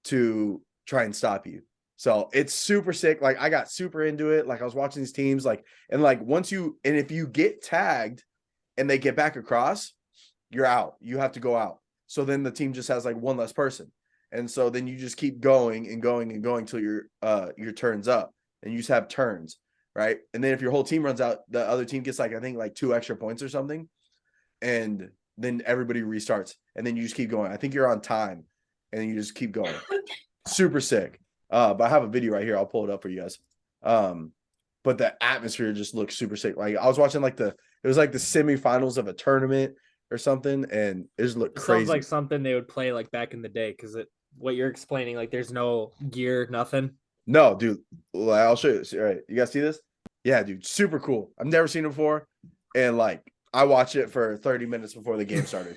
to try and stop you. So it's super sick. Like I got super into it. Like I was watching these teams like, and like if you get tagged and they get back across, you're out. You have to go out. So then the team just has like one less person. And so then you just keep going and going and going till your turn's up and you just have turns. Right. And then if your whole team runs out, the other team gets like, I think like 2 extra points or something. And then everybody restarts and then you just keep going. I think you're on time and you just keep going. Super sick. But I have a video right here. I'll pull it up for you guys. But the atmosphere just looks super sick. Like I was watching it was like the semifinals of a tournament or something, and it just looked crazy. Sounds like something they would play like back in the day because what you're explaining, like there's no gear, nothing. No, dude. I'll show you. All right, you guys see this? Yeah, dude, super cool. I've never seen it before, and like I watched it for 30 minutes before the game started.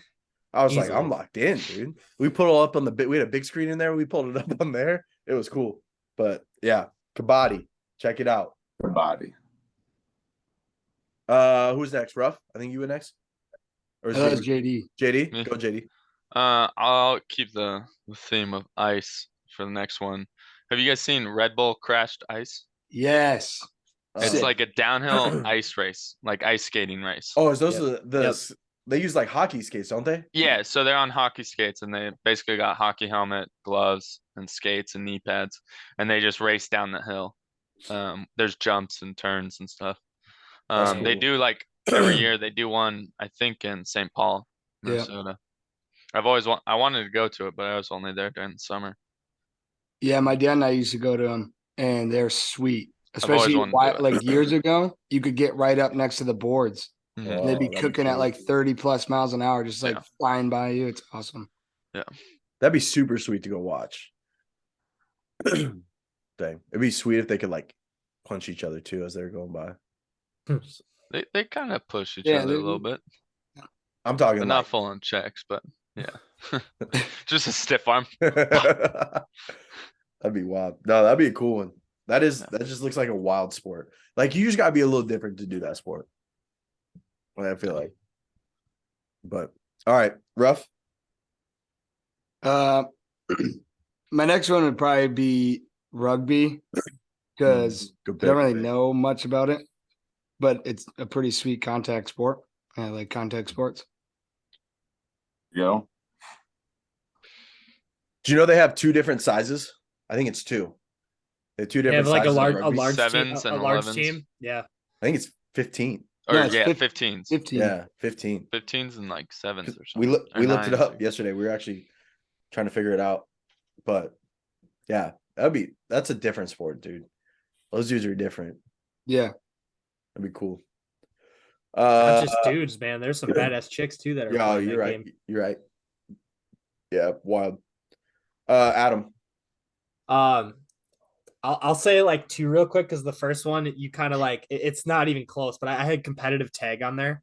I was like, I'm locked in, dude. We put it up on we had a big screen in there. We pulled it up on there. It was cool. But yeah, kabaddi. Check it out. Kabaddi. Who's next? Ruff? I think you were next. Or is That was JD. JD? Me. Go JD. I'll keep the theme of ice for the next one. Have you guys seen Red Bull Crashed Ice? Yes. It's Sick. like a downhill ice race, like ice skating race. Oh, is those they use like hockey skates, don't they? Yeah, so they're on hockey skates and they basically got hockey helmet, gloves, and skates and knee pads, and they just race down the hill. There's jumps and turns and stuff. They cool. do like every year they do one, I think in St. Paul, Minnesota. I wanted to go to it, but I was only there during the summer. Yeah, my dad and I used to go to them, and they're sweet. Especially wanted to do it. like years ago, you could get right up next to the boards. Mhm. And they'd be that'd cooking at cool. like 30 plus miles an hour, just like flying by you. It's awesome. Yeah. That'd be super sweet to go watch. Dang. It'd be sweet if they could like punch each other too as they're going by. They kind of push each other a little bit. I'm talking But not full on checks, but yeah. Just a stiff arm. That'd be wild. No, that'd be a cool one. That just looks like a wild sport. Like you just gotta be a little different to do that sport. I feel like. But all right, rough. My next one would probably be rugby because Good I don't pick. really know much about it, but it's a pretty sweet contact sport. I like contact sports. Go. Do you know they have 2 different sizes? I think it's 2. They have 2 They have different like sizes of rugby. Sevens and a large 11s. team. Yeah. I think it's 15. Or No, it's yeah, 15. 15s. 15. Yeah, 15. 15s and like 7s or We something. we or looked it 9s. up yesterday. We were actually trying to figure it out. But yeah, that's a different sport, dude. Those dudes are different. Yeah. That'd be cool. Not just dudes, man. There's some badass chicks too that are Yeah, playing you're that right. game. You're right. Yeah, wild. Adam. I'll say like 2 real quick because the first one you kind of like it's not even close, but I had competitive tag on there.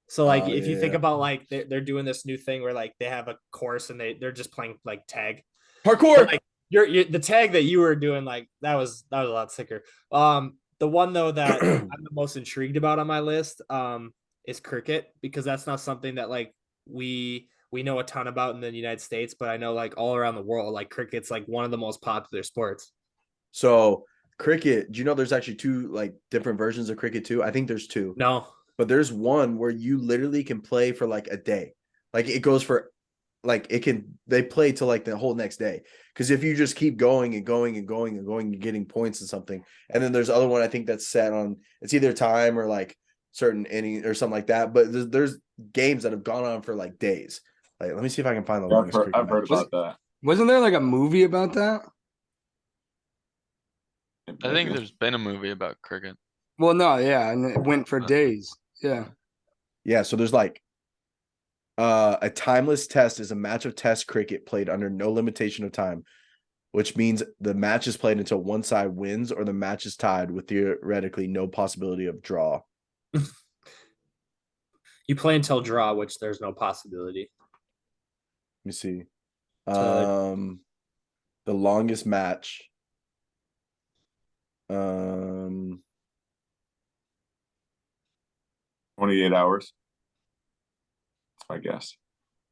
So like Oh, if you think yeah. about like they're doing this new thing where like they have a course and they're just playing like tag. Parkour. But, like you're the tag that you were doing like that was a lot sicker. The one though that I'm the most intrigued about on my list is cricket because that's not something that like we know a ton about in the United States, but I know like all around the world like cricket's like one of the most popular sports. So cricket, do you know there's actually 2 like different versions of cricket too? I think there's 2. No. But there's one where you literally can play for like a day. Like it goes for like they play till like the whole next day. Because if you just keep going and going and going and going and getting points and something, and then there's other one I think that's set on it's either time or like certain inning or something like that. But there's games that have gone on for like days. Like let me see if I can find the I've longest heard, cricket I've heard match. about that. Wasn't there like a movie about that? I think there's been a movie about cricket. Well, no, yeah, and it went for days. Yeah. Yeah, so there's like a timeless test is a match of test cricket played under no limitation of time, which means the match is played until one side wins or the match is tied with theoretically no possibility of draw. You play until draw, which there's no possibility. Let me see. So- The longest match. 28 hours. That's my guess.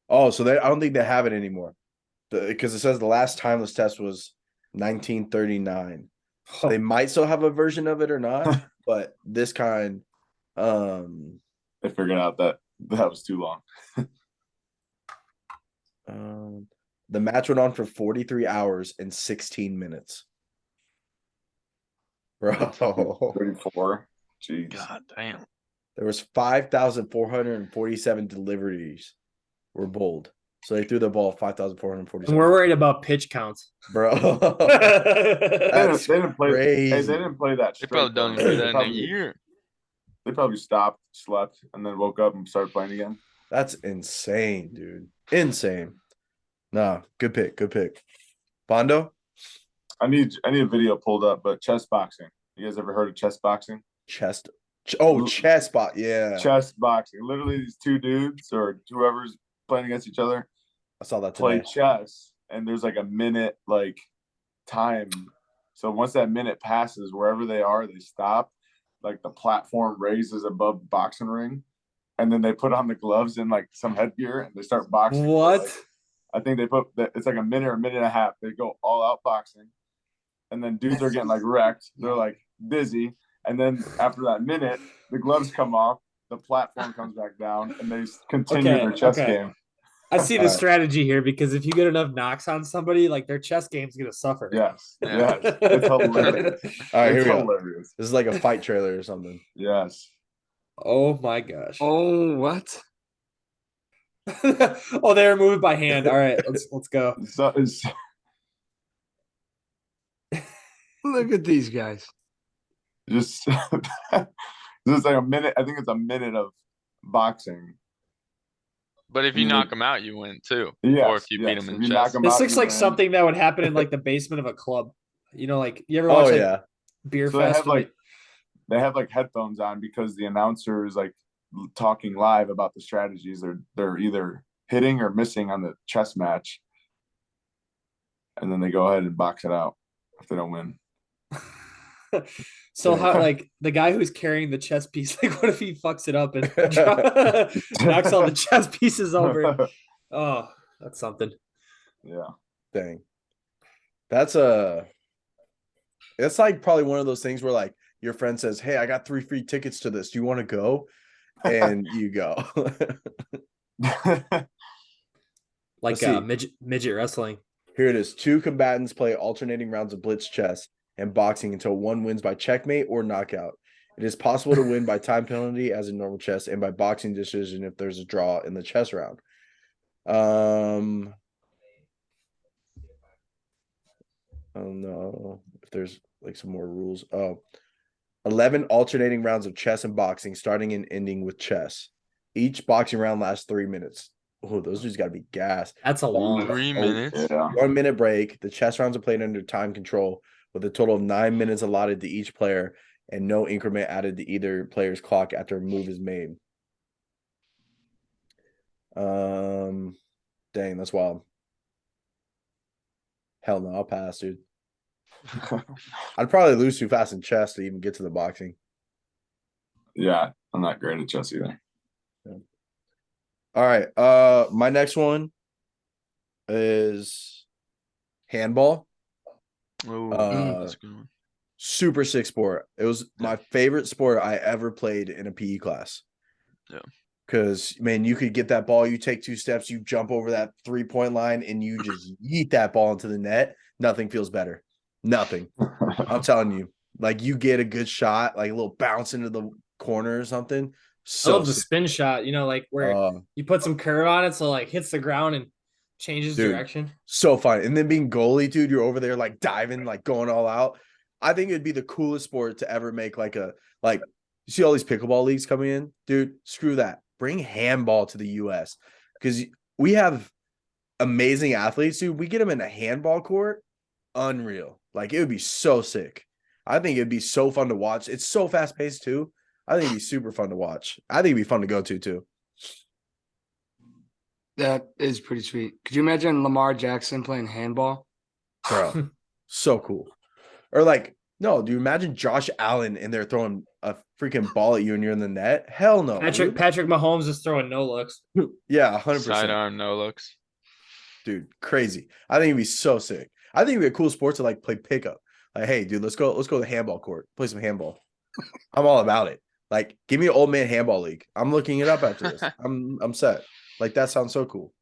Oh, so I don't think they have it anymore. Because it says the last timeless test was 1939. So they might still have a version of it or not, but this kind They figured out that was too long. the match went on for 43 hours and 16 minutes. Bro. 34. Jeez. God damn. There was 5,447 deliveries were bowled. So they threw the ball 5,447. And we're worried about pitch counts. Bro. They That's didn't play. crazy. Hey, they didn't play that. They probably straight, don't though. even do They that in a probably- year. They probably stopped, slept, and then woke up and started playing again. That's insane, dude. Insane. Nah, good pick. Good pick. Bondo? I need a video pulled up, but chess boxing. You guys ever heard of chess boxing? Chess spot. Yeah. Chess boxing. Literally, these 2 dudes or whoever's playing against each other I saw that play today. chess, and there's like a minute like time. So once that minute passes, wherever they are, they stop. Like the platform raises above the boxing ring, and then they put on the gloves and like some headgear, and they start boxing. What? Like, I think it's like a minute or a minute and a half. They go all out boxing, and then dudes are getting like wrecked. They're like dizzy, and then after that minute, the gloves come off, the platform comes back down, and they continue their chess game. I see the strategy here because if you get enough knocks on somebody, like their chess game's gonna suffer. Yes, Yeah. yes, it's hilarious. All right, here It's we go. hilarious. This is like a fight trailer or something. Yes. Oh my gosh. Oh, what? Oh, they were moved by hand. All right, let's go. So it's Look at these guys. just this is like a minute. I think it's a minute of boxing. But if you Mm. knock them out, you win too. Yes, Or if you beat yes. them If in you knock chess. 'em This out, looks you like win. something that would happen in like the basement of a club. You know, like you ever Oh watch like yeah. Beer So they Fest? have like they have like headphones on because the announcer is like talking live about the strategies they're either hitting or missing on the chess match, and then they go ahead and box it out if they don't win. So how Dang. like the guy who's carrying the chess piece, like what if he fucks it up and knocks all the chess pieces over? Oh, that's something. Yeah. Dang. It's like probably one of those things where like your friend says, "Hey, I got 3 free tickets to this. Do you want to go?" And you go. Like see. midget wrestling. Here it is. 2 combatants play alternating rounds of blitz chess and boxing until one wins by checkmate or knockout. It is possible to win by time penalty as in normal chess and by boxing decision if there's a draw in the chess round. I don't know if there's like some more rules. 11 alternating rounds of chess and boxing, starting and ending with chess. Each boxing round lasts 3 minutes. Oh, those dudes got to be gas. That's a long. 3 minutes. Yeah. 1 minute break. The chess rounds are played under time control with a total of 9 minutes allotted to each player and no increment added to either player's clock after a move is made. Dang, that's wild. Hell no, I'll pass, dude. I'd probably lose too fast in chess to even get to the boxing. Yeah, I'm not great at chess either. All right. My next one is handball. Oh, that's a good one. Super sick sport. It was my favorite sport I ever played in a PE class. Yeah. Because, man, you could get that ball, you take 2 steps, you jump over that 3-point line, and you just yeet that ball into the net. Nothing feels better. Nothing. I'm telling you. Like, you get a good shot, like a little bounce into the corner or something. I love the sick. spin shot, like where you put some curve on it so like hits the ground and changes Dude, direction. So fun. And then being goalie, dude, you're over there like diving, like going all out. I think it'd be the coolest sport to ever make like you see all these pickleball leagues coming in, dude, screw that. Bring handball to the US because we have amazing athletes, dude. We get them in a handball court, unreal. Like it would be so sick. I think it'd be so fun to watch. It's so fast paced too. I think it'd be super fun to watch. I think it'd be fun to go to too. That is pretty sweet. Could you imagine Lamar Jackson playing handball? Bro, so cool. Or like, no, do you imagine Josh Allen in there throwing a freaking ball at you and you're in the net? Hell no. Patrick Mahomes is throwing no looks. Yeah, 100%. Sidearm, no looks. Dude, crazy. I think it'd be so sick. I think it'd be a cool sport to like play pickup. Like, hey, dude, let's go to the handball court, play some handball. I'm all about it. Like, give me an old man handball league. I'm looking it up after this. I'm set. Like, that sounds so cool.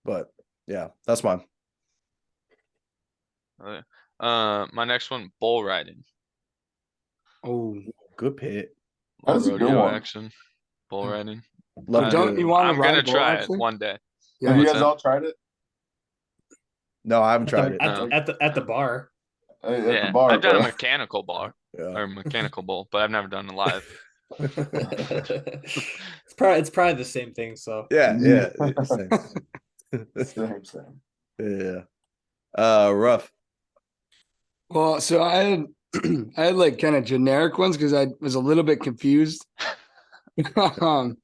But yeah, that's mine. Okay. My next one, bull riding. Oh, Good pit. That's a good Rodeo one. action. Bull riding. Love But to don't do you it. want to I'm ride gonna a bull, try it actually? one day. Yeah. Have you What's guys that? all tried it? No, I haven't tried it. No. At the bar. At Yeah, the bar, I've done a bro. mechanical bar Yeah. or mechanical bull, but I've never done it live. It's probably the same thing. So Yeah. Same. Same. Yeah. Rough. Well, so I had I had like kind of generic ones because I was a little bit confused. But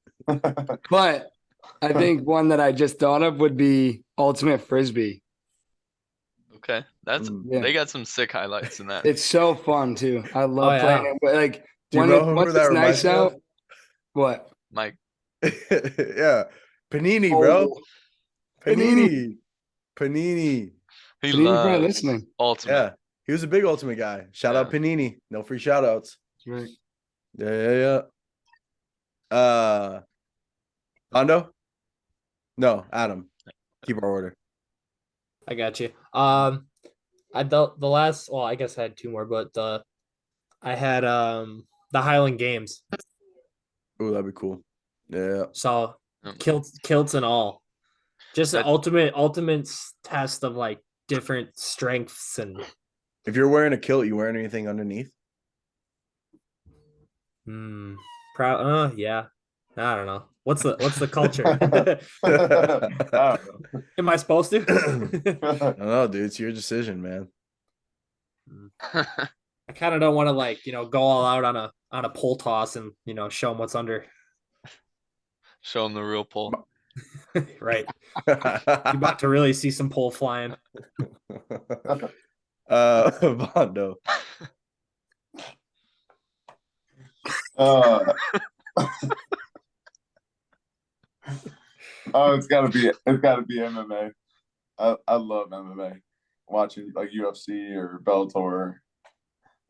I think one that I just thought of would be ultimate frisbee. Okay, that's Yeah. they got some sick highlights in that. It's so fun too. I love yeah. playing it. But like Do you when know who once that it's reminds nice me of? out. What? Mike, Yeah. Panini, bro. Oh, Panini. he Panini's probably loves listening. ultimate. Yeah. He was a big ultimate guy. Shout out Panini. No free shout outs. Right. Yeah. Hondo? No, Adam. Keep our order. I got you. I the last. Well, I guess I had 2 more, but I had the Highland Games. Oh, that'd be cool. Yeah. So kilts and all. Just an ultimate test of like different strengths and. If you're wearing a kilt, you wearing anything underneath? Yeah. I don't know. What's the culture? I don't know. Am I supposed to? I don't know, dude. It's your decision, man. I kind of don't want to like, go all out on a pole toss and, show them what's under. Show him the real pull. Right. You're about to really see some pole flying. Vondo. Uh, oh, it's gotta be MMA. I love MMA. Watching like UFC or Bellator.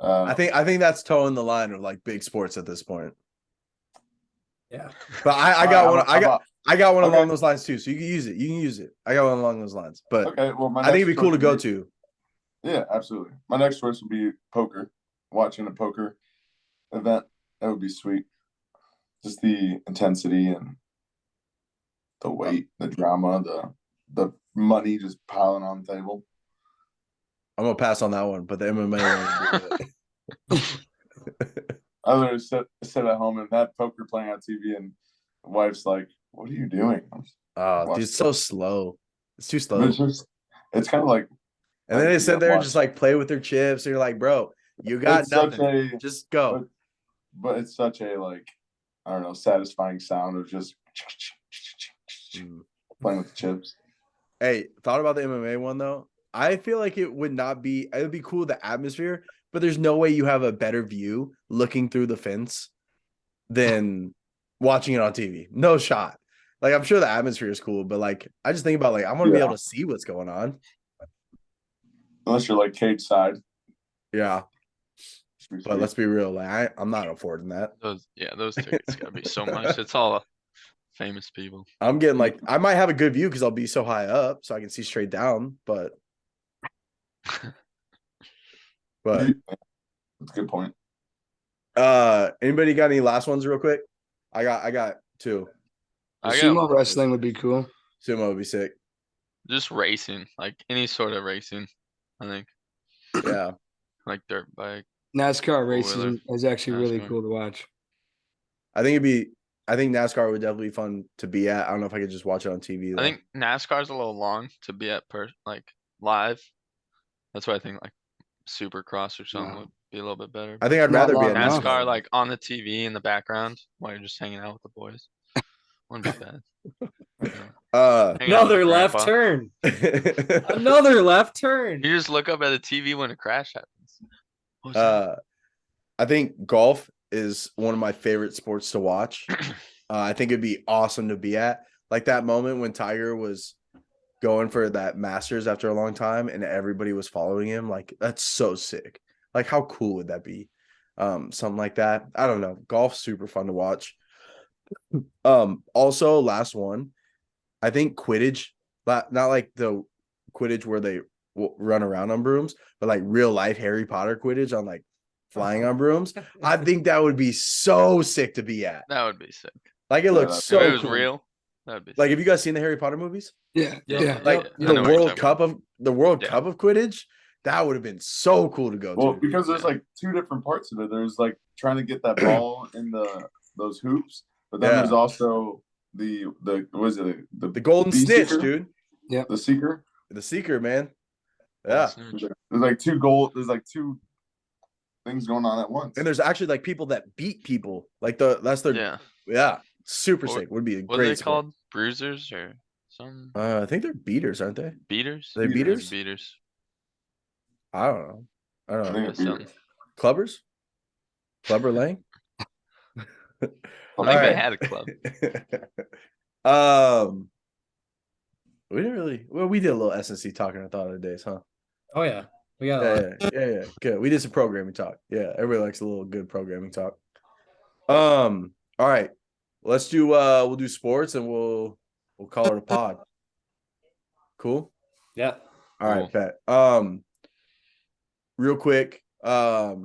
I think that's towing the line of like big sports at this point. Yeah. But I All got right, one. I got one okay. along those lines too. So you can use it. You can use it. I got one along those lines. But Okay, well, my I think next it'd be cool to choice go would be- to. Yeah, absolutely. My next choice would be poker. Watching a poker event, that would be sweet. Just the intensity and the weight, the drama, the money just piling on the table. I'm gonna pass on that one, but the MMA one. Would be it. I literally sit at home and have poker playing on TV, and the wife's like, "What are you doing?" Oh, Watch dude, it's so slow. It's too But slow. it's kind of like, And then they sit there and watch. just like play with their chips. And you're like, bro, you got It's such nothing. a- Just go. but it's such a like, I don't know, satisfying sound of just playing with the chips. Hey, thought about the MMA one though. I feel like it would be cool, the atmosphere, but there's no way you have a better view looking through the fence than watching it on TV. No shot. Like, I'm sure the atmosphere is cool, but like, I just think about like, I want to be Yeah. able to see what's going on. Unless you're like cage side. Yeah. But let's be real. Like, I'm not affording that. Those tickets gotta be so much. It's all famous people. I'm getting like, I might have a good view because I'll be so high up so I can see straight down, but That's a good point. anybody got any last ones real quick? I got two. Sumo wrestling would be cool. Sumo would be sick. Just racing, like any sort of racing. I think Yeah. like dirt bike. NASCAR racing Four-wheeler. is actually really NASCAR. cool to watch. I think NASCAR would definitely be fun to be at. I don't know if I could just watch it on TV though. I think NASCAR's a little long to be at like live. That's why I think like Supercross or something No. would be a little bit better. I think I'd Not rather be long at enough. NASCAR like on the TV in the background while you're just hanging out with the boys. Wouldn't be bad. Hanging out with Another left grandpa. turn. Another left turn. You just look up at the TV when a crash happens. What's up? I think golf is one of my favorite sports to watch. I think it'd be awesome to be at. Like that moment when Tiger was going for that Masters after a long time and everybody was following him. Like, that's so sick. Like, how cool would that be? Something like that. I don't know. Golf's super fun to watch. Also, last one, I think Quidditch, not like the Quidditch where they run around on brooms, but like real life Harry Potter Quidditch on like flying on brooms. I think that would be so sick to be at. That would be sick. Like, it looks If so it was cool. real, that would be Like, sick. have you guys seen the Harry Potter movies? Yeah, yeah. Like I know the what you're World talking Cup of Quidditch, that would have been so cool to go Well, to. because there's like two different parts of it. There's like trying to get that ball in those hoops, but then there's also the what is it, the golden bee snitch, seeker? dude. Yep. The seeker. The seeker, man. Yeah. There's like two things going on at once. And there's actually like people that beat people. Like that's their super sick. Would be a What great are they sport. called? Bruisers or some I think they're beaters, aren't they? beaters? Are they beaters? Beaters. I don't know. I don't know. think That's something. Clubbers? Clubber Lang? I think Alright. they had a club. We didn't really. Well, we did a little S&C talking. I thought of the days, huh? Oh yeah, we got a lot. Yeah. Good. We did some programming talk. Yeah, everybody likes a little good programming talk. All right. Let's do. We'll do sports and we'll call it a pod. Cool. Yeah. All right, Cool. bet. Real quick. How's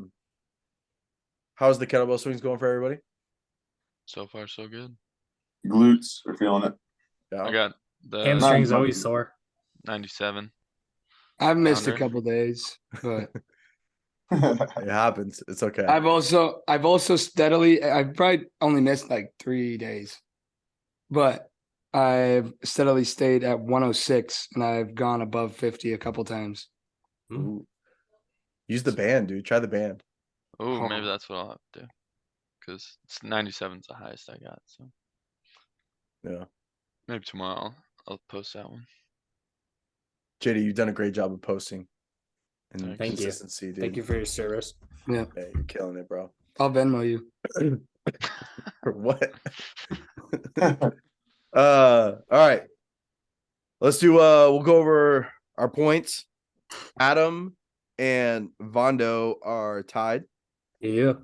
the kettlebell swings going for everybody? So far, so good. Glutes are feeling it. Yeah. I got the Hamstrings Not- always sore. 97. I've missed a Pounder. couple days, but It happens. It's okay. I've also steadily, I've probably only missed like 3 days, but I've steadily stayed at 106 and I've gone above 50 a couple times. Ooh. Use the band, dude. Try the band. Oh, Huh. maybe that's what I'll have to do. Because 97 is the highest I got. So Yeah. maybe tomorrow I'll post that one. JD, you've done a great job of posting and Thank you. consistency, dude. Thank you for your service. Yeah, Hey, you're killing it, bro. I'll Venmo you. Or what? All right. Let's do we'll go over our points. Adam and Vondo are tied. Yeah.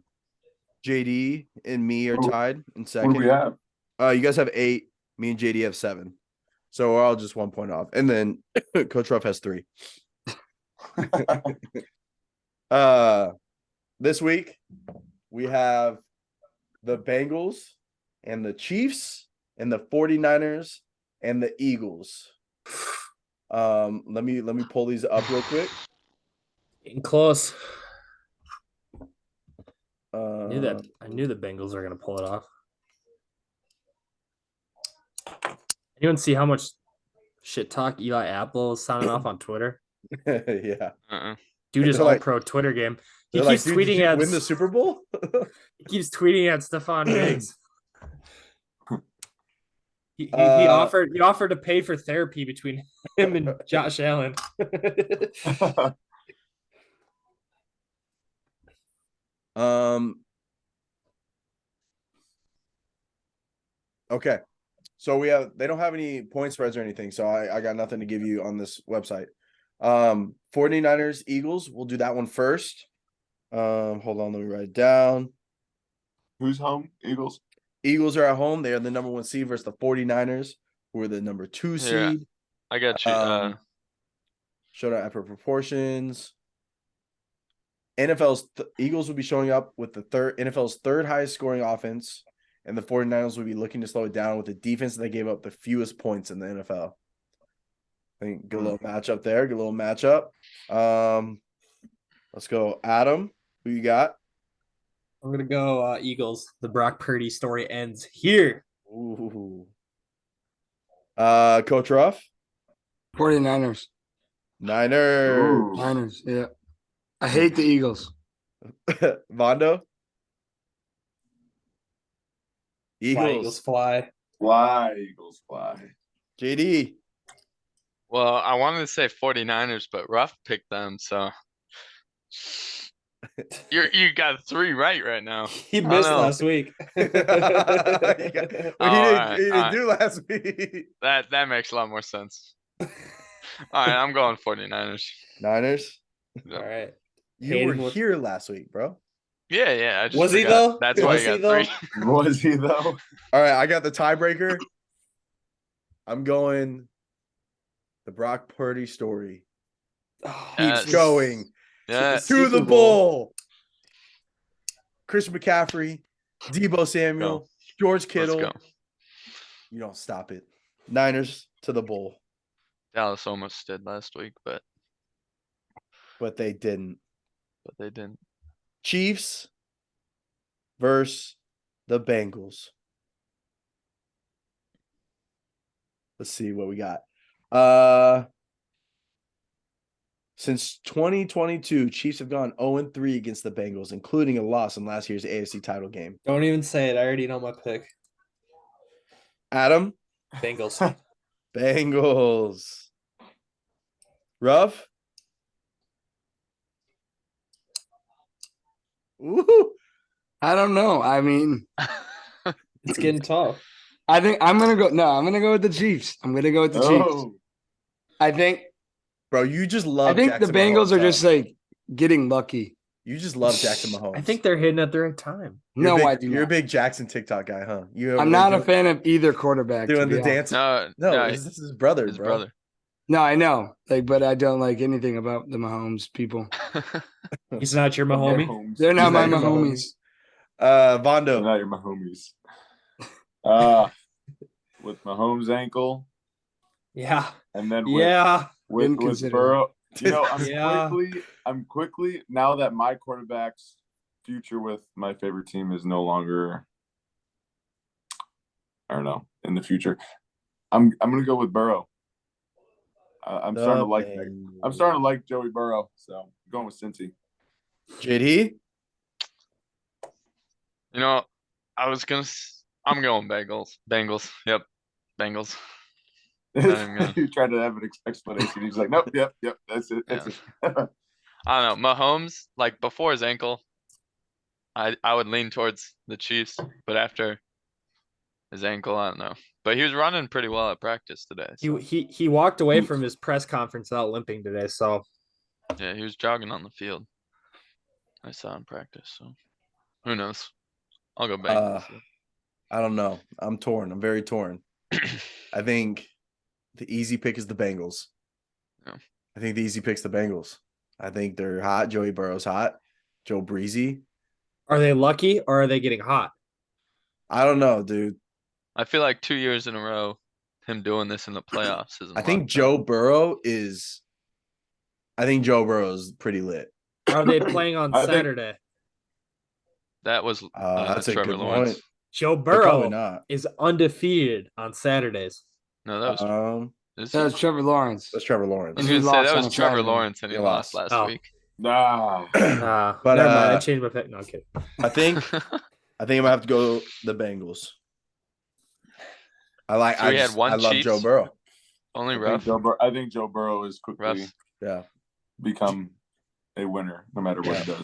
JD and me are Who- tied in What do second. we have? You guys have 8. Me and JD have 7. So we're all just 1 point off. And then Coach Ruff has 3. This week we have the Bengals and the Chiefs and the 49ers and the Eagles. Let me pull these up real quick. Getting close. I Uh, knew the Bengals were gonna pull it off. Anyone see how much shit talk Eli Apple is sounding off on Twitter? yeah. Dude is They're all like- pro Twitter game. He They're like, keeps dude, did tweeting you at win the Super Bowl? he keeps tweeting at Stephon Diggs. He Uh, offered to pay for therapy between him and Josh Allen. Okay. So they don't have any point spreads or anything. So I got nothing to give you on this website. 49ers, Eagles, we'll do that one first. Hold on, let me write it down. Who's home? Eagles. Eagles are at home. They are the number 1 seed versus the 49ers, who are the number 2 seed. I got you. Showed out for proportions. Eagles will be showing up with the NFL's third highest scoring offense, and the 49ers will be looking to slow it down with the defense that gave up the fewest points in the NFL. I think good little matchup there. Good little matchup. Let's go, Adam. Who you got? I'm gonna go Eagles. The Brock Purdy story ends here. Ooh. Coach Ruff. 49ers. Niners. Ooh. Niners. Yeah. I hate the Eagles. Vondo. Fly, Eagles fly. Fly, Eagles, fly. JD. Well, I wanted to say 49ers, but Ruff picked them, so you got 3 right now. He I don't missed know. last week. He didn't do last week. That makes a lot more sense. All right, I'm going 49ers. Niners. All right. You Hayden were here last week, bro. Yeah, I just Was he forgot. though? That's why Was you he got though? 3. Was he though? All right, I got the tiebreaker. I'm going the Brock Purdy story. Oh, Keeps Yes. going Yes. to the Super Bowl. bowl. Christian McCaffrey, Debo Samuel, George Let's Kittle. go. You don't stop it. Niners to the bowl, Dallas almost did last week, but but they didn't. they didn't. Chiefs versus the Bengals. Let's see what we got. Since 2022, Chiefs have gone 0-3 against the Bengals, including a loss in last year's AFC title game. don't even say it. I already know my pick. Adam, Bengals. Bengals. Ruff. Ooh. I don't know. I mean, It's getting tough. I think I'm gonna go with the Chiefs. I'm gonna go with the Chiefs. Oh, I think Bro, you just love I think Jackson the Bengals Mahomes, are just huh? like getting lucky. You just love Jackson Mahomes. I think they're hitting at the right time. You're No, a I big, do You're a not. big Jackson TikTok guy, huh? I'm not a fan of either quarterback. doing to the be honest. dance. No, No, this is his brother, his bro. brother. No, I know. Like, but I don't like anything about the Mahomes people. He's not your Mahomie. Mahomes. They're not He's my not your Mahomies. They're Vondo. not your Mahomies. With Mahomes' ankle, Yeah. and then with Yeah. with Inconsiderate. Burrow. You know, Yeah. I'm quickly now that my quarterback's future with my favorite team is no longer, I don't know, in the future. I'm gonna go with Burrow. I'm starting to like that. I'm starting to like Joey Burrow, so I'm going with Cincy. JD. You know, I'm going Bengals. Yep. Bengals. He tried to have an explanation. He's like, nope, yep, that's it. That's it. I don't know. Mahomes, like before his ankle, I would lean towards the Chiefs, but after his ankle, I don't know. But he was running pretty well at practice today. So. He walked away from his press conference without limping today. So Yeah, he was jogging on the field. I saw him practice. So who knows? I'll go Bengals. I don't know. I'm torn. I'm very torn. I think the easy pick is the Bengals. Yeah. I think the easy pick's the Bengals. I think they're hot. Joey Burrow's hot. Joe Breezy. are they lucky or are they getting hot? I don't know, dude. I feel like 2 years in a row, him doing this in the playoffs isn't. I think Joe Burrow is pretty lit. Are they playing on Saturday? That was That's a Trevor good Lawrence. point. Joe They're probably Burrow not. is undefeated on Saturdays. No, that was. That was Trevor Lawrence. That's Trevor Lawrence. I was And he gonna say lost that on was Trevor Saturday. Lawrence, and he He lost lost. last week. Nah. But, Never mind. I changed my pick. No, I'm kidding. I think I'm gonna have to go the Bengals. So we had one I love Chiefs? Joe Burrow. Only I rough. think Joe Burrow is quickly Rough. Yeah. become a winner no matter what he does.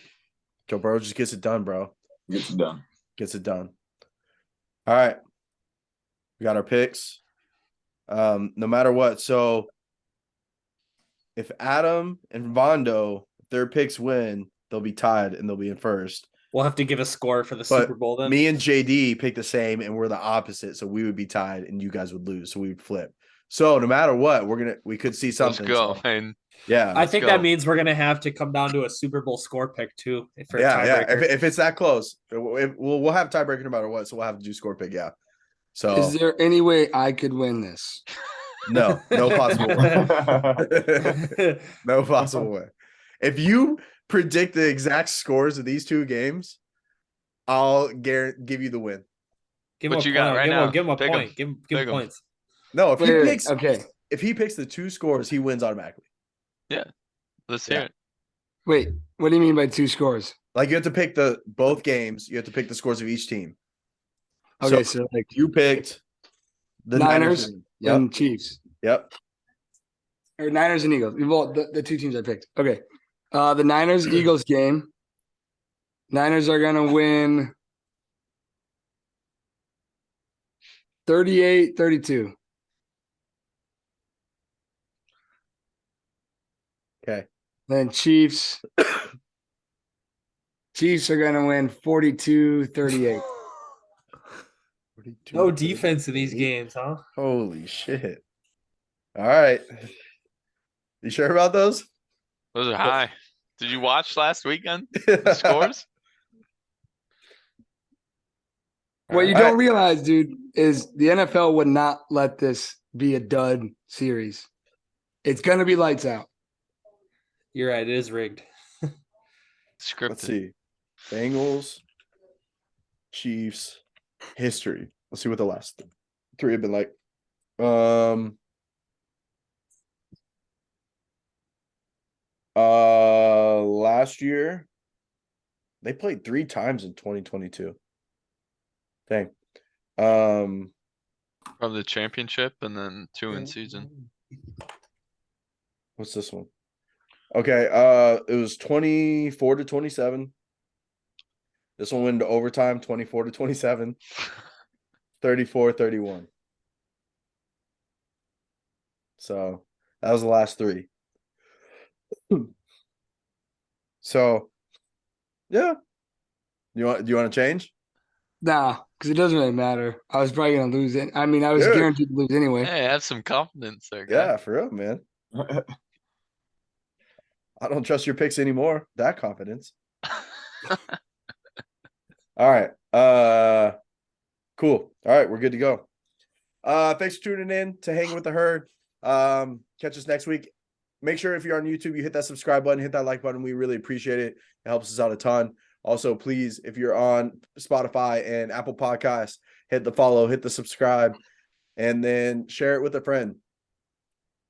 Joe Burrow just gets it done, bro. Gets it done. Gets it done. All right. We got our picks. No matter what. So if Adam and Vondo, if their picks win, they'll be tied and they'll be in first. We'll have to give a score for the But Super Bowl then. me and JD pick the same and we're the opposite. So we would be tied and you guys would lose. So we would flip. So no matter what, we could see Let's something. go. So, And yeah. I think go. that means we're gonna have to come down to a Super Bowl score pick too for a Yeah. tiebreaker. If it's that close, we'll have tiebreaker no matter what. So we'll have to do score pick. Yeah. So Is there any way I could win this? no possible way. No possible way. If you predict the exact scores of these two games, I'll give you the win. Give him What a you got point. right Give him now? give him a Pick 'em. point. Give him Pick 'em. points. No, if Wait, okay. he picks the two scores, he wins automatically. let's hear Yeah. it. Wait, what do you mean by 2 scores? Like you have to pick both games. You have to pick the scores of each team. Okay, So so like you picked the Niners Yep. and Chiefs. Yep. Or Niners and Eagles. Well, the 2 teams I picked. Okay. The Niners Eagles game. Niners are gonna win 38-32. Okay. Then Chiefs. Chiefs are gonna win 42-38. No defense in these games, huh? Holy shit. All right. You sure about those? Those are high. Did you watch last weekend? The scores? What you All don't right. realize, dude, is the NFL would not let this be a dud series. It's gonna be lights out. You're right. It is rigged. Scripted. Let's see. Bengals, Chiefs, history. Let's see what the last 3 have been like. Last year they played 3 times in 2022. Dang. From the championship and then 2 in season. What's this one? Okay, it was 24-27. This one went to overtime, 24-27, 34-31. So that was the last 3. So yeah. Do you want to change? Nah, because it doesn't really matter. I was probably gonna lose it. I mean, I was Dude. guaranteed to lose anyway. Hey, have some confidence there, guy. Yeah, for real, man. I don't trust your picks anymore. That confidence. All right. Cool. All right, we're good to go. Thanks for tuning in to Hanging with the Herd. Catch us next week. Make sure if you're on YouTube, you hit that subscribe button, hit that like button. We really appreciate it. It helps us out a ton. Also, please, if you're on Spotify and Apple Podcasts, hit the follow, hit the subscribe, and then share it with a friend.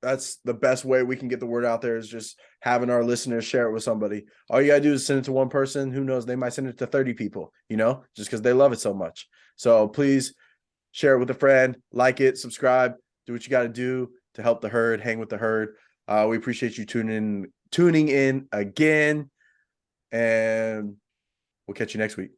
That's the best way we can get the word out there, is just having our listeners share it with somebody. All you got to do is send it to one person. Who knows? They might send it to 30 people, just because they love it so much. So please share it with a friend, like it, subscribe, do what you got to do to help the herd, hang with the herd. We appreciate you tuning in again, and we'll catch you next week.